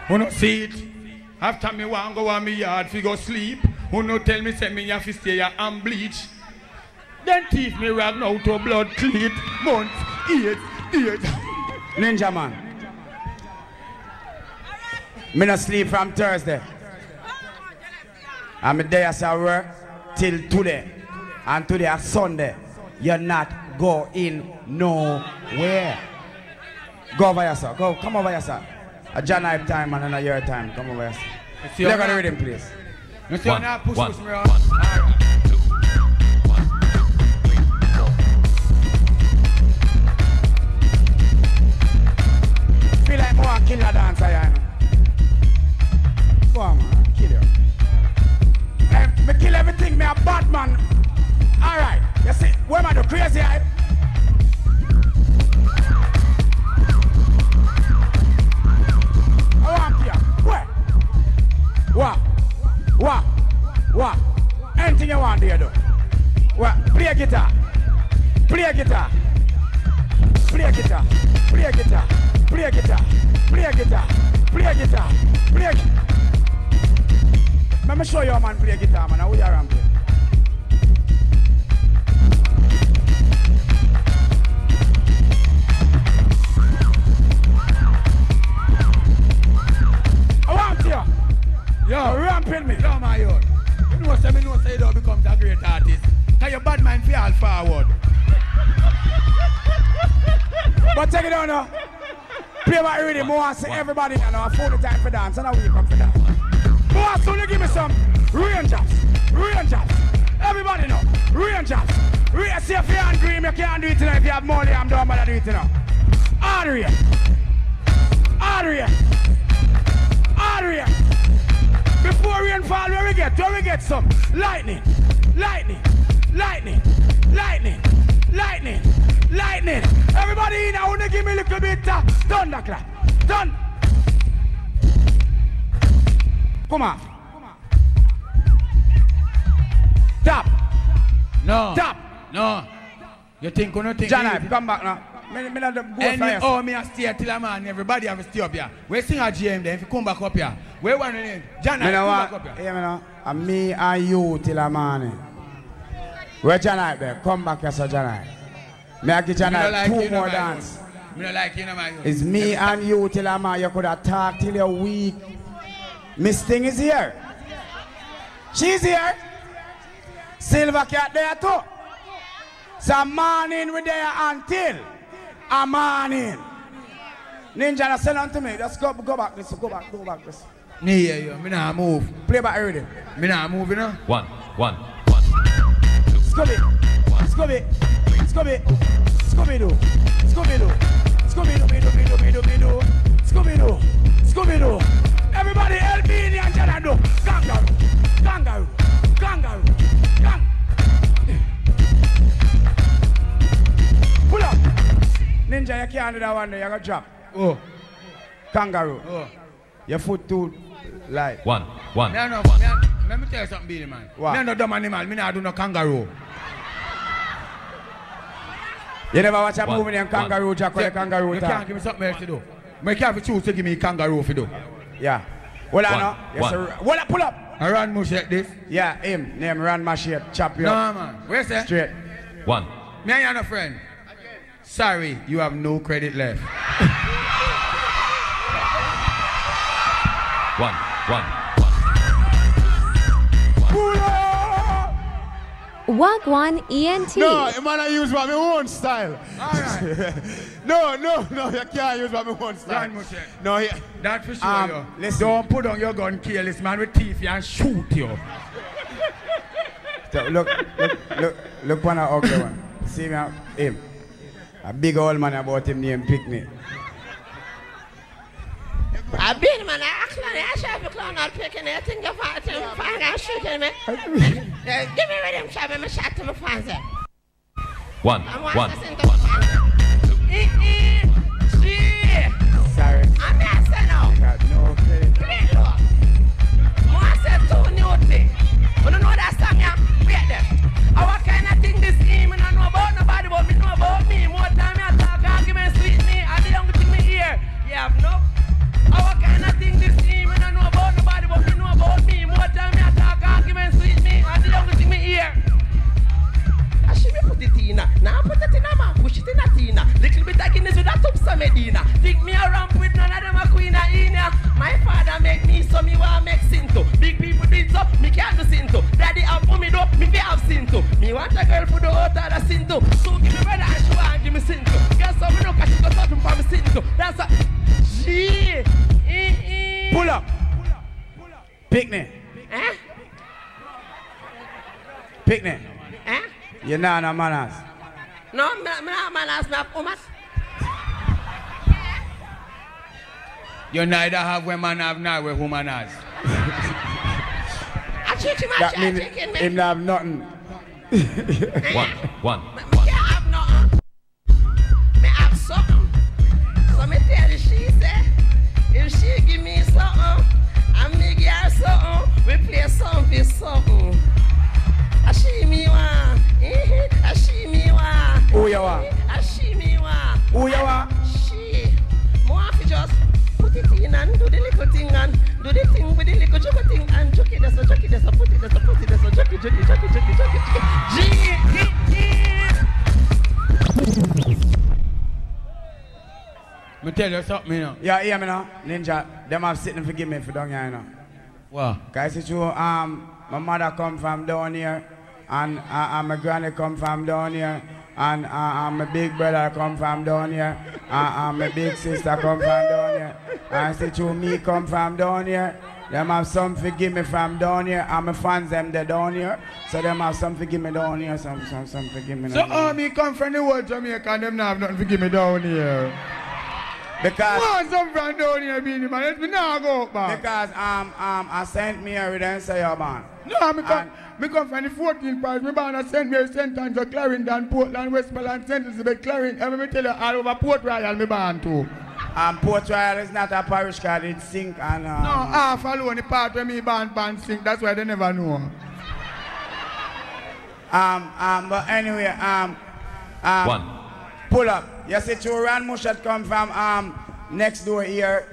Who no see it? After me want go on me yard fi go sleep. Who no tell me say me have to stay here and bleach. Then teeth me rag now to blood cleat. Months, years. Ninjaman. Me no sleep from Thursday. I'm there as I work till today. And today is Sunday. You're not going nowhere. Go over here, sir. Come over here, sir. A John Hype time and a your time. Come over here. Look at the rhythm, please. You see, now push me around. Feel like more killer dancer, you know. Go on. Alright, you see, where am I the crazy hype? I want here. Where? What? Anything you want there, though. What? Play a guitar. Play a guitar. Play a guitar. Play a guitar. Play a guitar. Play a guitar. Play a guitar. Play a guitar. Let me show you a man play a guitar, man. How you around here? I want you. Yo, ramping me. Yo, my yo. You know say you don't become a great artist. Cause your bad mind feel all forward. But take it down now. Play my rhythm. I want to see everybody now. I phone the time for dance. And now we come for dance. Boy, soon you give me some rain jobs. Everybody know. Rain jobs. See if you're angry, you can't do it tonight. If you have money, I'm done, but I do it now. Adria. Before rainfall, where we get some lightning. Everybody in, I want to give me a little bit of thunderclap. Done. Come on. Tap. No. You think you don't think John, come back now. Me not go first. Oh, me a stay till a man. Everybody have to stay up here. We sing a GM then if you come back up here. Where one in? John, come back up here. Yeah, me know. And me and you till a morning. Where John there? Come back here, so John. Me I give John like two more dance. Me not like you, no man. It's me and you till a man. You could have talked till you're weak. Miss Thing is here. She's here. Silver Cat there too. So morning we there until a morning. Ninja, now send on to me. Just go back this. Go back this. Yeah, yo. Me nah move. Play back already. Me nah move, you know. One. Scooby-Doo. Everybody help me and Jana do. Kangaroo. Pull up. Ninja, you can't do that one day. You gotta drop. Oh. Kangaroo. Oh. Your foot too light. One. Let me tell you something, Beenie man. What? Me no dumb animal. Me nah do no kangaroo. You never watch a One. movie named Kangaroo Jack or the Kangaroo You Talk? can't give me something else to do. Me can't choose to give me kangaroo for do. Yeah. Well, I One. know. Yes, One. sir. Well, pull up. I run mush like this. Yeah, him. Name Ran Machete. Chop you No up. man. Where's that? Straight. One. Me and you no friend. Sorry, you have no credit left. One. Pull up. Wagwan ENT. No, you man I use my own style. Alright. No, you can't use my own style. Run mush like. No, yeah. That for sure, yo. listen. Don't put on your gun careless, man, with teeth and shoot you. So, look one of ugly one. See me, him. A big old man about him named Picnic. I been man, I shall be clown out picking it. Think of how to find out shooting me. Give me rhythm, shall be my shot to my fans. One. I'm one. Sorry. I'm not saying no. Got no credit. Play low. I said two new things. You don't know that song, yeah? Wait there. What kind of thing this team? I don't know about nobody, but me know about me. More time I talk, argument sweet me. I the young thing me hear. Yeah, no. What kind of thing this team? I don't know about nobody, but me know about me. More time I talk, argument sweet me. I the young thing me hear. I should be put it in. Now put it in a man, push it in a tina. Little bit of Guinness with a tupsa Medina. Think me a ramp with none of them a queen a in ya. My father make me so me want make sin to. Big people did so, me can't do sin to. Daddy have for me though, me fi have sin to. Me want a girl for the out of the sin to. So give me brother and she want give me sin to. Guess how me know cause she got something for me sin to. That's a... Gee. Pull up. Picnic. Eh? Picnic. Eh? You're not no manners. No, me not man ask me up umas. You neither have women have nor where woman has. I treat him That as means chicken him me. not have nothing. One. Me can't have nothing. Me have something. So me tell you, she say, if she give me something, and me give her something, we play something for something. A she me want. A she me want. Who you want? A she me want. Who you want? She. Me want to just put it in and do the little thing and do the thing with the little joke thing and joke it, so joke it, so put it, so put it, so joke it. Me tell you something, you know. Yeah, hear me now. Ninja, them have sitting forgive me for down here, you know. What? Cause it's true, my mother come from down here, and my granny come from down here, and my big brother come from down here, and my big sister come from down here, and see true, me come from down here. Them have some forgive me from down here, and my fans them they down here, so them have some forgive me down here, some forgive me So down here. me come from the whole Jamaica and them not have nothing to give me down here. Because Want some from down here, Beenie Man, let me now go up, man. because I sent me here and say you're born. No, me come from the 14th part. Me born at St. Mary, St. Andrew, Clarendon, Portland, Westmoreland, St. Elizabeth, Clarendon. And me tell you, all over Port Royal, me born too. Port Royal is not a parish card, it's sink and No, half alone the part where me born sing. That's why they never know. But anyway, One. pull up. You see, Ran Mushat come from next door here.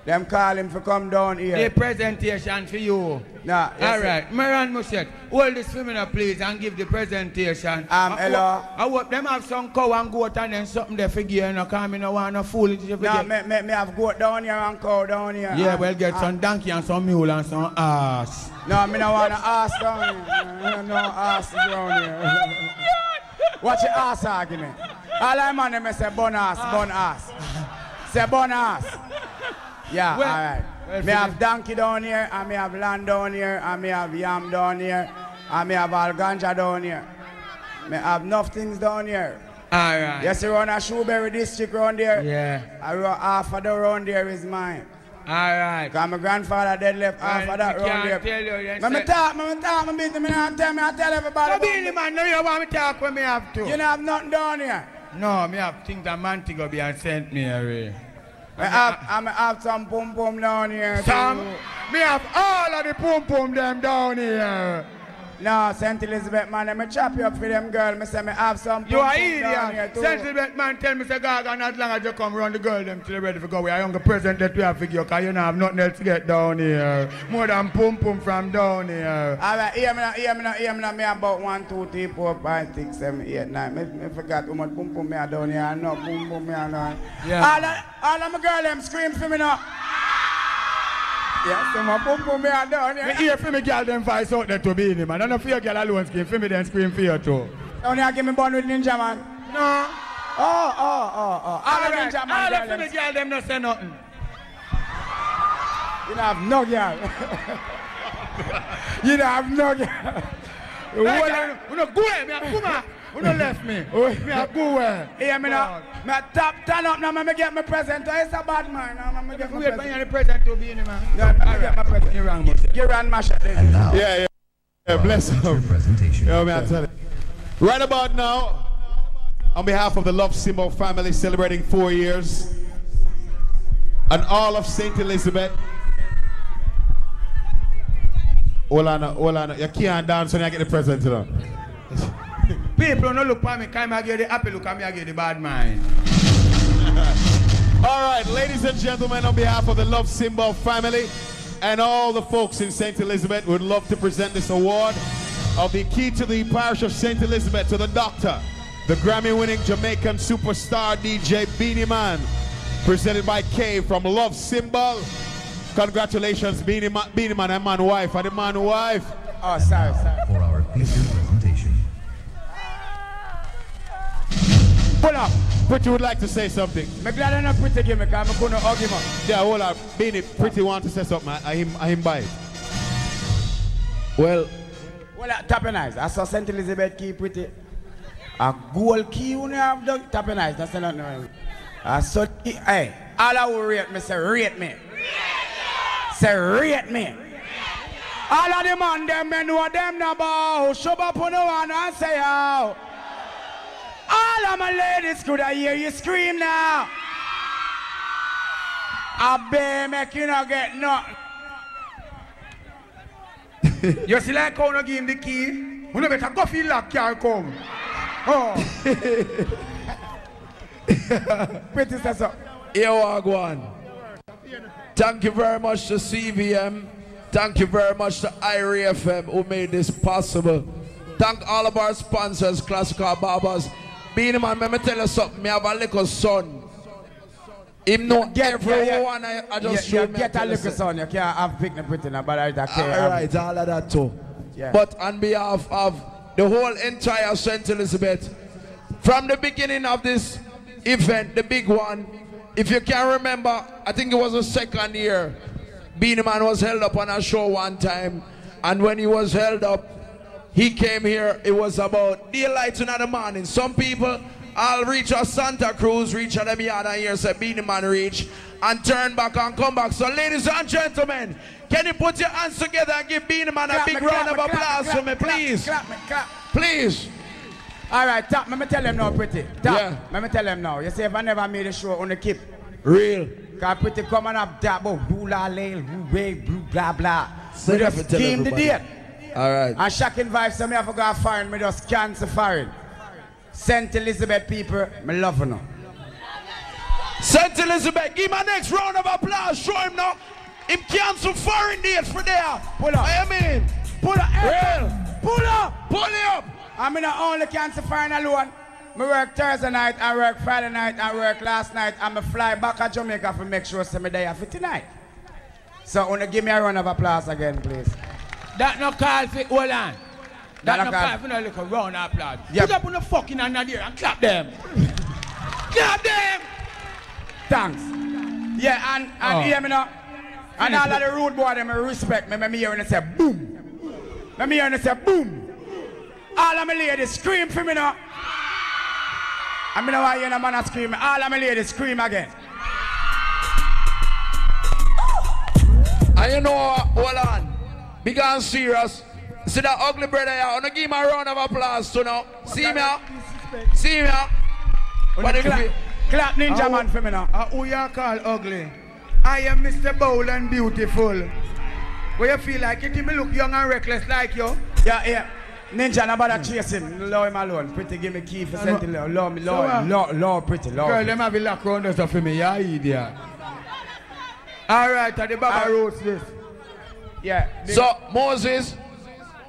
Them call him for come down The here. presentation for you. Nah, you All see- right, Maran Mushet, hold this for me now, please, and give the presentation. Hello. I hope them have some cow and goat and then something there for gear, because me no want no fool. Nah, me have goat down here and cow down here. Yeah, and- well, get some donkey and some mule and some ass. No, me no want to ass down here. No ass down here. Watch your ass argument. All I'm on me say bun ass. Say bun ass. Yeah, Well, alright. well, Me have donkey down here, and me have land down here, and me have yam down here, and me have all ganja down here. Me have enough things down here. All right. You see around a Shoeberry district around there? Yeah. Half of the round there is mine. All right. Because my grandfather dead left half of that Me round there. can't tell you, you Me say- talk, me beat me not tell me, I tell everybody. No, about Beenie me. Man, no, you want me to talk when me have to. You don't have nothing down here. No, me have things that man to go be and sent me away. I have some pum pum down here. Sam, too. me have all of the pum pum them down here. No, St. Elizabeth man, let me chop you up for them girl. Me say me have some You pum are pum down here idiot. too. Sensible man tell me say Gorgon as long as you come round the girl them till they ready to go. We are young present that we have for you because you don't have nothing else to get down here. More than pum pum from down here. Alright, hear me now. Me about 1, 2, 3, 4, 5, 6, 7, 8, 9. Me forgot how much pum pum me are down here. I know pum pum me are down here. Yeah. All of my girl them scream for me now. Yeah, so my pum pum me are down Me here. hear for me girl them voice out there to Beenie Man. I don't fear girl alone scream for me then scream for you too. Down here give me bun with Ninjaman. No. Oh. All All of right. Ninjaman All girl of for me them. girl them no say nothing. You don't have no girl. You don't have no girl. Hey, you no go away, me a kuma. You no left me. Me a go away. Hear me now. Me top turn up now. Me get my present. It's a bad man. Now me get my Wait, present. when you present to Beenie Man. No, me get my present. You wrong, Moshe. You ran my shot. And now, Yeah, bless him. presentation. Yo, man, I tell you. Right about now, on behalf of the Love Symbol family celebrating 4 years, and all of St. Elizabeth. Hold on. You can't dance when you get the present, you know. People don't look at me, because I get the happy look at me, I get the bad mind. All right, ladies and gentlemen, on behalf of the Love Symbol family and all the folks in St. Elizabeth, would love to present this award of the key to the parish of St. Elizabeth to the doctor, the Grammy-winning Jamaican superstar DJ Beenie Man, presented by Kay from Love Symbol. Congratulations, Beenie Man and man wife, and the man wife. Oh, sorry. For our featured presentation. Pull up. Pretty would like to say something. I'm glad I'm not pretty game because I couldn't hug him up. Yeah, hold up. Beenie, Pretty want to say something. I him by it. Well, tapping eyes. I saw St. Elizabeth key pretty. A gold key you have done. Tapping eyes. That's not no. I saw, hey, all I will rate me say rate me. Say rate me. All of the man, them men know them now bow. Shove up on the one and say how. All of my ladies could I hear you scream now. I bet make you not get nothing. You see like how no give him the key? You no better go feel like car come. Oh. Pretty says up. Here we go on. Thank you very much to CVM. Thank you very much to IRI FM who made this possible. Thank all of our sponsors, Classical Barbers. Beenie Man, let me tell you something. I have a little son. Him know everyone. I just show me. Get a little son. You can't have picnic pretty now, but I can't. Alright, all of that too. Yeah. But on behalf of the whole entire St. Elizabeth, from the beginning of this event, the big one, if you can remember, I think it was the second year, Beenie Man was held up on a show one time, and when he was held up, he came here, it was about daylight in the morning. Some people, I'll reach a Santa Cruz, reach a them yard and here, say Beenie Man reach, and turn back and come back. So ladies and gentlemen, can you put your hands together and give Beenie Man a big round of applause for me, please? Clap. Please. All right, tap. Let me tell him now, pretty. Tap. Yeah. Let me tell him now. You see, if I never made a show on the keep. Real. Cause pretty come and up that about blue la lay, blue blah blah. So We you have just to tell came the everybody. date. All right. And shocking vibes, so me have to go foreign, me just cancel foreign. St. Elizabeth people, me love you now. St. Elizabeth, give my next round of applause. Show him now. Him cancel foreign dates for there. Pull up. I mean, Pull up, real. pull up. Pull it up. I mean, I only cancel foreign alone. Me work Thursday night, I work Friday night, I work last night, and me fly back to Jamaica to make sure some day for tonight. So, wanna give me a round of applause again, please. That no call for hold on. That no no call. call for no little round of applause. Yep. Put up on the fucking hand there and clap them. Clap them. Thanks. Yeah, and hear me now. And all of the rude boy, them respect me. Me hear and say boom. Me hear and say boom. All of my ladies scream for me now. I mean, why you know man scream. All of my ladies scream again. And you know what? Hold on. Big and serious. See that ugly brother here. I want to give him a round of applause to now. See me out. See me out. What if you... Clap Ninjaman for me now. Who you call ugly? I am Mr. Bold and Beautiful. Where you feel like it, me look young and reckless like you? Yeah. Ninja, nobody chase him. Love him alone. Pretty give me key for sending love. Love me, love pretty, love. Girl, them have a lock round us for me, yeah, idiot. Alright, at the Baba roast this. Yeah. So, Moses,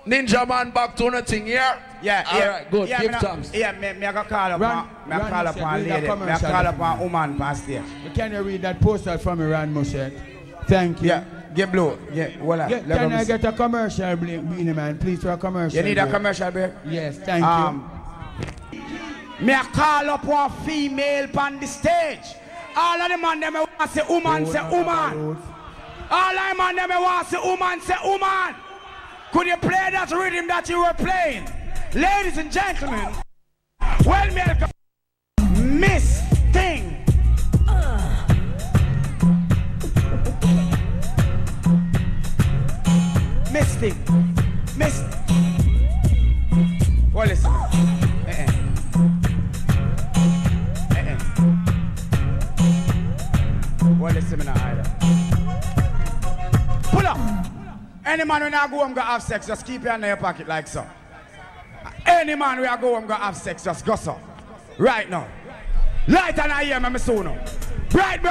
Ninjaman back to nothing here. Yeah. Alright, good. Yeah, Give thanks. Yeah, me I go call up Ron, me I call up one read lady. that Me I call up commercial. one woman past there. Can you read that poster from me, Ron Mushet? Thank you. Yeah. Get blue. Yeah. Voila. Can I get a commercial break, Beenie Man? Please for a commercial You need a break. commercial break? Yes, thank you. Me I call up one female on the stage. All of the man them want to say woman, say woman. All of the man them want to say woman, say woman. Could you play that rhythm that you were playing? Ladies and gentlemen, welcome Miss Thing. Miss Thing. Miss. Well, listen. Well, listen now, either. Pull up. Any man when I go home go have sex, just keep your hand in your pocket like so. Any man when I go home go have sex, just go so. Right now. Light and I hear me soon now. Bright.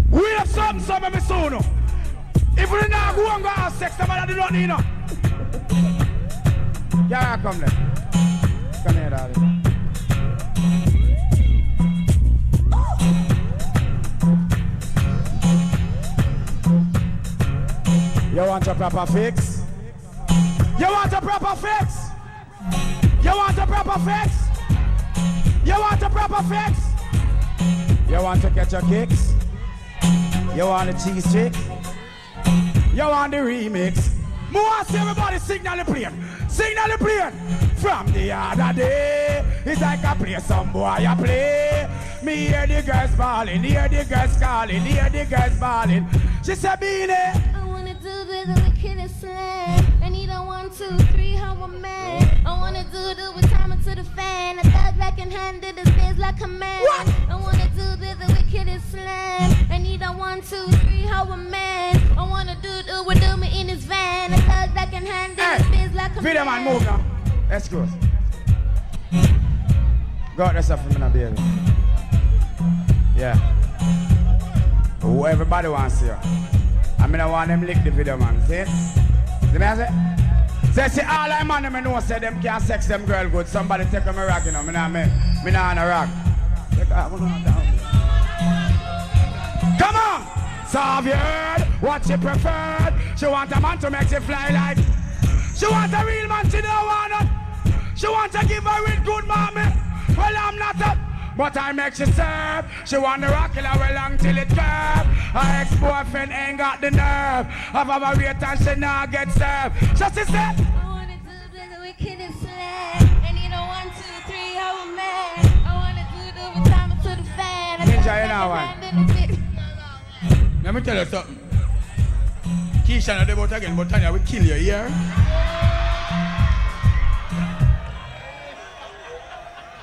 We have something me soon now. If we not go home go have sex, the man do not need no. Yeah, come there. Come here, darling. You want a proper fix? You want a proper fix? You want a proper fix? You want a proper fix? You want to catch your kicks? You want the cheese chick? You want the remix? I want to see everybody signal the plane. Signal the plane. From the other day, it's like I play some boy I play. Me hear the girls bawling, hear the girls calling, hear the girls bawling. She said, Beenie, wickedest slam. I need a 1, 2, 3, how a man. I wanna do with time to the fan. A thug like and handle the stairs like a man. I wanna do the wickedest slam. I need a 1, 2, 3, how a man. I wanna do with me in his van. A thug like and handle the stairs like a man. Video man, move now. Let's go. God, that's up for me now, baby. Yeah. Oh, everybody wants to see you. I mean, I want them lick the video, man. See? See me, I say? See, all I man, I know, say them can't sex them girl good. Somebody take them a rock, you know. Me not on a rock. Come on! So have you heard what she preferred? She want a man to make she fly like. She want a real man, she don't want it. She want to give her with good mommy. Well, I'm not up, but I make she serve. She want the rock killer well long till it curve. Her ex-boyfriend ain't got the nerve of a wait and she not get served. So she said, I wanna do the wickedest slam. I need a 1, 2, 3, how a man. I wanna do with time to the fan. Ninja, you know what? Let me tell you something. Keisha not about again, but Tanya will kill you here.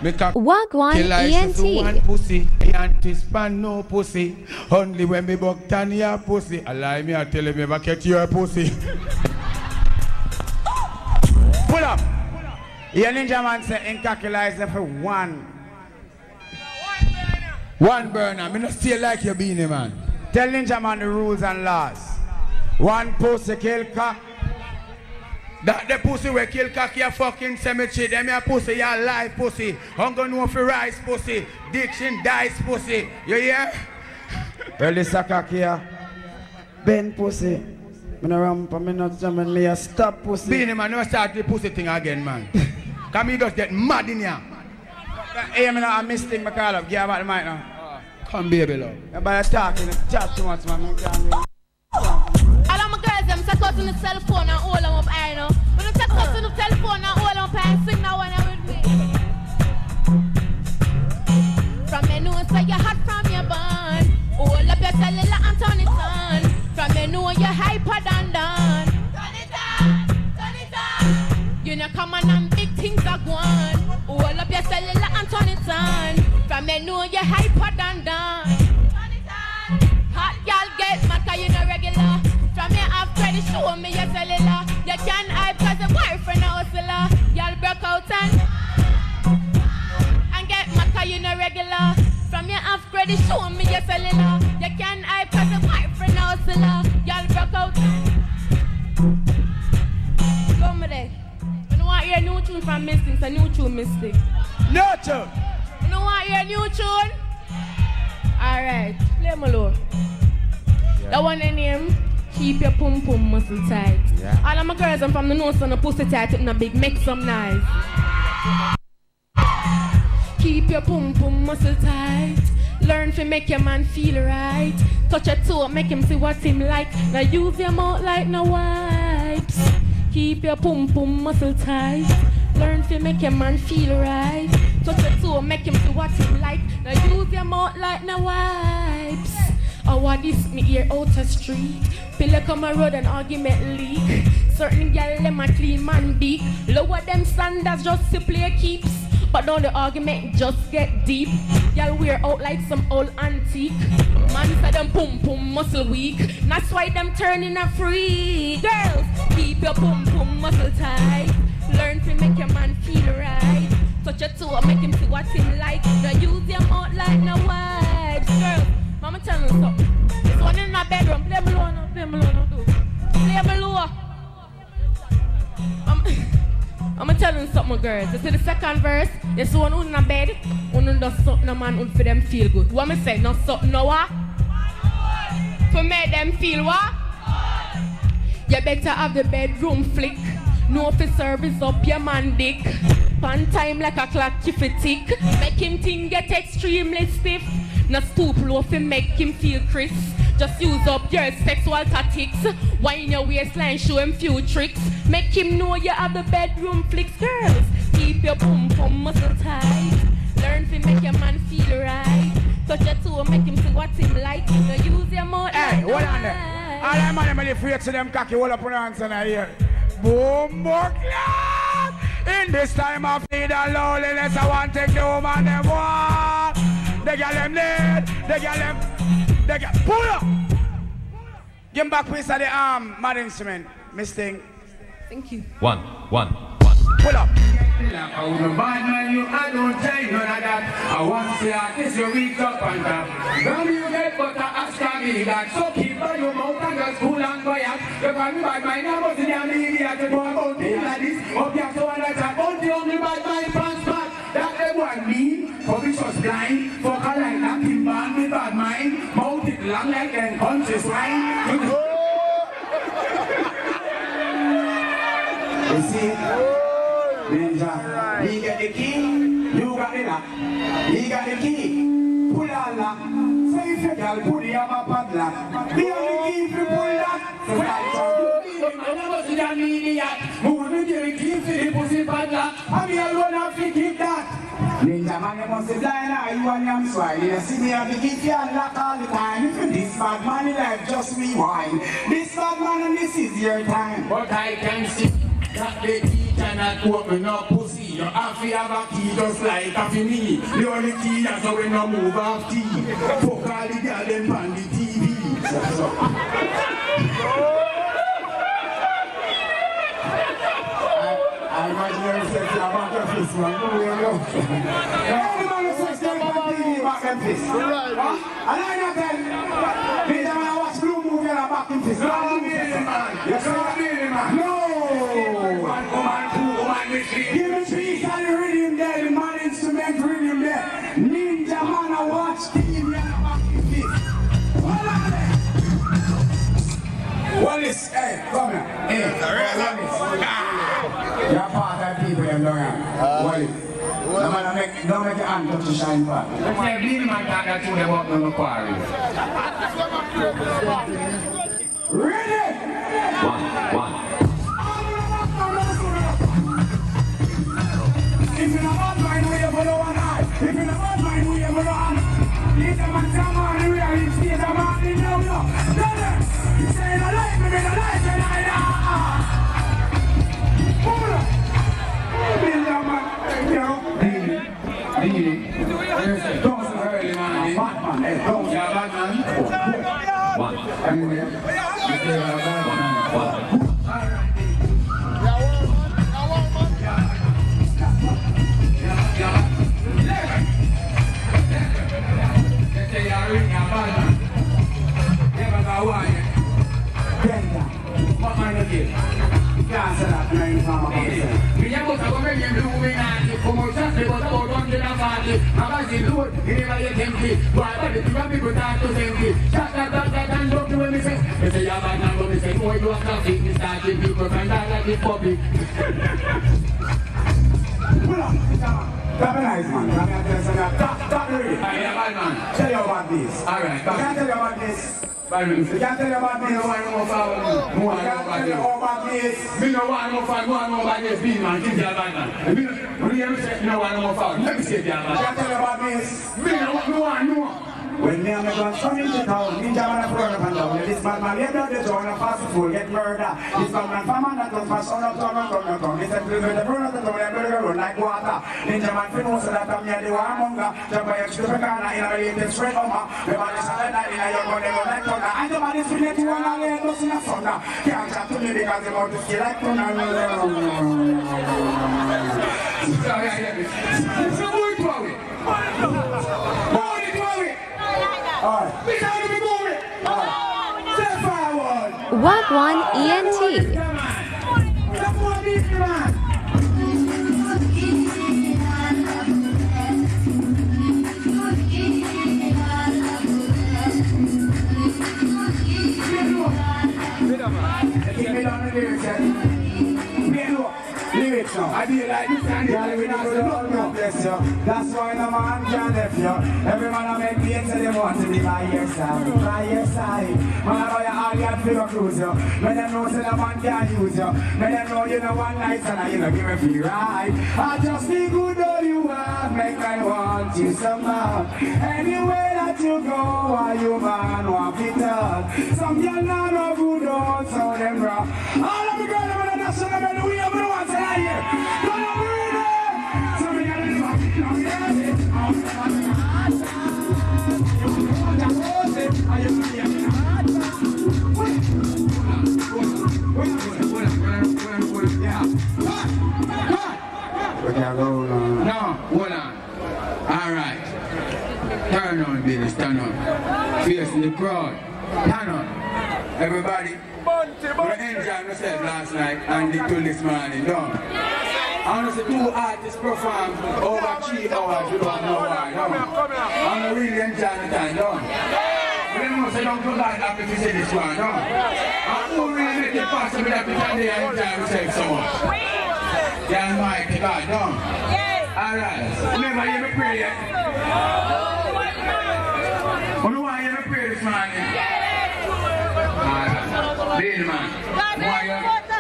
Wagwan ENT. One pussy, and to span no pussy. Only when me buck Tanya pussy. Allow me, I tell you, me never catch your pussy. pull up. Yeah, Ninjaman say incalculate for one. One burner. Me not still like your Beenie man. Tell Ninjaman the rules and laws. One pussy kill cock. That the pussy will kill cocky a fucking cemetery. Them your pussy, your life pussy. Hunger no for rice pussy. Diction dice pussy. You hear? Well, this a cocky here. Ben pussy. Me no ramp, me not jamming, me a stop pussy. Beenie man, no start the pussy thing again, man. Come me just get mad in here. Hey, me not a mistake, me call up. Give about the mic now. Come baby love. You better talk, you chat too much, man. All of my girls, them set up on the cell phone and all them up high now. When they set up on the telephone and all them up high, sing that one with me. From your nose say you're hot from your bun. All up your cellular and turn it on. From your nose you're hyper than done. Turn it on, turn it on. You know come on and big things are gone. All up your cellular and turn it on. From your nose you're hyper than done. Hot y'all get mad cause you no regular. From your half credit show me your cellular. You can't hype cause your boyfriend a hustler. Y'all broke out and get mad cause you no regular. From your half credit show me your cellular. You can't hype cause your boyfriend a hustler. Y'all broke out. Come with it. I don't want to hear a new tune from Mystic. It's a new tune, Mystic. No tune. I don't want to hear a new tune. Alright, play my lord. Yeah. That one name, keep your pum pum muscle tight. Yeah. All of my girls, I'm from the nose on the pussy tight, in a big, make some noise. Keep your pum pum muscle tight. Learn to make your man feel right. Touch your toe, make him see what him like. Now use your mouth like no wipes. Keep your pum pum muscle tight. Learn to make your man feel right. Touch your toe, make him see what him like. Now use your mouth like no wipes. Oh, what this me here out the street. Pillar come a road and argument leak. Certain gal them a clean man big. Lower them standards just to play keeps. But now the argument just get deep. Y'all wear out like some old antique. Man said them pum pum muscle weak. That's why them turning a free. Girls, keep your pum pum muscle tight. Learn to make your man feel right. Touch your toe, make him see what him like. Now use your mouth like no wipes. Girl, mama tell me something. This one in my bedroom. Play me low now, play me low now, do. Play me low. I'm telling you something, girls. You see the second verse? You see one in a bed, one does something a man would for them feel good. What me say? Not something no what? To make them feel what? You better have the bedroom flick. No for service up your man dick. Pan time like a clock if it tick. Make him think get extremely stiff. Now stoop low for make him feel crisp. Just use up your sexual tactics. Wine your waistline, show him few tricks. Make him know you have the bedroom flicks. Girls, keep your pum pum muscle tight. Learn to make your man feel right. Touch your toe, make him see what him like. Now use your mouth like what on there? All them man afraid to them cocky hold up on hands in here. Boom, boom, clap. In this time of need and loneliness, I want to take the woman them want. They get them need, they get pull up. Give him back piece of the arm, mad instrument, Miss Thing. Thank you. One. Pull up. I was a bad man, you I don't take none of that. I want to see artists you reach up and top. Now you get butter extra me that. So keep by your mouth and just cool and quiet. You call me bad man, I must see the media to go about things like this. Up here so and that, but the only bad man pants back. That they want me, public was blind. Fuck a like that, him band with bad mind. Mouth it long like and punch is swine. You see? Ninja, he got the key, you got the lock. He got the key, pull on lock. So if you girl put the hammer padlock, the only key if you pull that. So that's all. I never see that idiot. Move me the key for the pussy padlock. I mean alone have to keep that. Ninjaman, you must be blind eye, you and I'm swine. You see me have to keep you unlock all the time. If you this bad man in life, just rewind. This bad man and this is your time. But I can see that the key cannot open up pussy. You have to have a key just like a me. The only key that's how we no move off tea. Fuck all the girl them on the TV. I imagine you say you back your fist, man. Every man who says they're on TV back their fist. And I know that they don't watch Blue movie and back in fist. No, yes, man. No. Give me trees and the rhythm there, the man instrument rhythm there. Ninjaman, I watch TV and back in fist. Hold on there. Wallace, hey, come here. Hey, Wallace. You're part of people, you know, Wallace. No man, don't make your hand touch the shine part. Let's say, Beenie man talk that you they walk on the quarry. Ready? One. If you're not mind, we have no one eye. If you're not mind, we have no one. Leave the man come on, we are in state of man, you know. Say the light, maybe the light, and pull up. Build up, man. You know, Beenie. Don't so early, man. Batman, hey, don't. You're Batman. One. You say you're Batman. What kind of deal? Can't say that, man. We have got a woman in Illuminati. Promotions, they got about 140. Magazine load, he never get empty. Why, but the people start to empty. Shut that, and look to when we say. They say, yeah, man, but we say, no, you have to think. We start to people from that like the public. Pull up, Stop it, nice, man. Stop the reading. Man. Tell you about this. All right. I can't tell you about this. You can't tell you about this. I can't tell you about this. Me no want no fun. No about this. Beenie man, give you a bad man. Me no want no fun. Let me say it, man. I can't tell you about this. Me no want no. When me and my guns come into town, Ninjaman a run up and down. This bad man lay down the door and a fast food get murder. This bad man farm and that comes fast on up town and come down town. This a place where the run up the town and burger run like water. Ninjaman fi know so that I'm here the warmonger. Jump by extra corner in a latest straight hummer. The man is solid that in a young gun they go like thunder. And the man is feeling to one and lay us in a thunder. Can't chat to me because they want to feel like thunder. So boy to it. Alright. Wagwan ENT. Lyrics now. I do like this and that's why no man can left you. Every man I make beats and they want to be by your side. By your side. Man I know you all get for your cruise you. When them know say the man can't use you. When them know you know one night and you know give me free ride. I just be good all you want. Make I want you somehow. Anywhere that you go, why you man want it all. Some girl now Facing the crowd. Hannah, everybody. We enjoyed ourselves last night and till this morning, no? Honestly, 2 artists performed over 3 hours, we don't know why, no? And we really enjoyed the time, no? We don't say don't provide happy to say this one, no? And who really make it possible that we can enjoy ourselves so much? The Almighty God, no? Alright, never hear me pray yet? Who do I hear me pray this morning? Beenie man,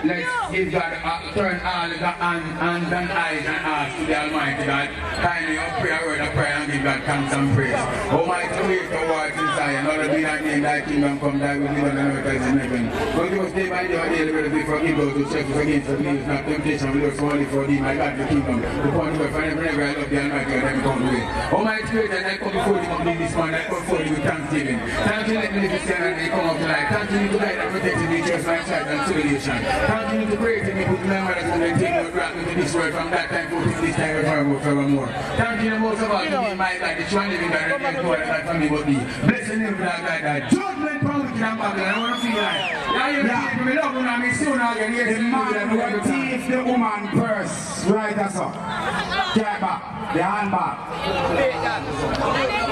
let's give God turn all the hands and eyes and hearts to the Almighty God. Kindly pray a word of prayer and give God thanks and praise. Almighty, create the world inside and all the be thy name, thy kingdom come, thy will be done on earth as in heaven. But give us day by day our daily bread, we forgive those who trespass against us, lead us not temptation, we look only for thee, my God, the kingdom. The point where forever and ever I love the Almighty God, every come away. Almighty Spirit, and I come before you complete this morning, I come before you with thanksgiving. Thank you, let me live this day and they come up to life. Thank you to guide and protect me, just like child and civilization. Continue to pray to me, put my mother to the table, grant me to this world from that time forth to this time forevermore. Thank you most of all to be my God, the true and living God, and there's no other God for me but thee. Bless the name of that God, that judgment from wicked and Babylon. I want to feel like, yeah, you me love when I'm soon again. Yes, the man will thief the woman purse, right as up. Carry back, the handbag.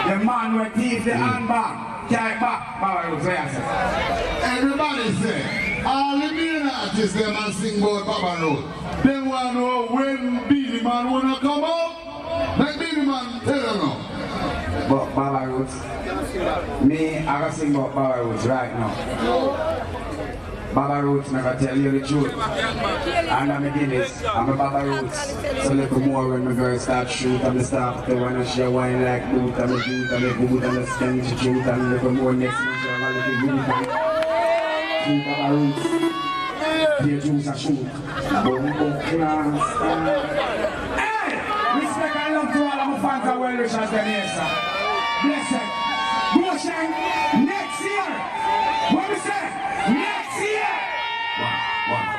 The man will thief the handbag. Carry back, Baba Roots, everybody say, all the main artists them and sing about Baba Roots. They want to know when Beenie Man wanna come up. Let Beenie Man tell them now. But Baba Roots, me, I can sing about Baba Roots right now. Baba Roots, I can tell you the truth. And I'm a Guinness, I'm a Baba Roots. So little more when my girls start shoot, I'm the staff, they wanna share wine like boot, I'm a dude, I'm a boot, I'm a skin to truth, and a little more next month, I'm a little boot, I'm Baba Roots, here juice a shoot, boom, class. Hey! Respect and love to all of my fans and well-wishers them here, sir. Blessed. Go shine next year. What we say? Next year. One.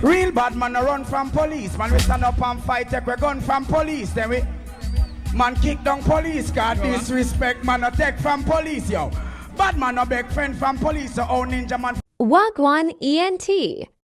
Real bad man run from police. Man we stand up and fight, take we gun from police. Then we man kick down police car. Disrespect man no take from police, yo. Bad man no beg friend from police. So own Ninjaman. Wagwan ENT.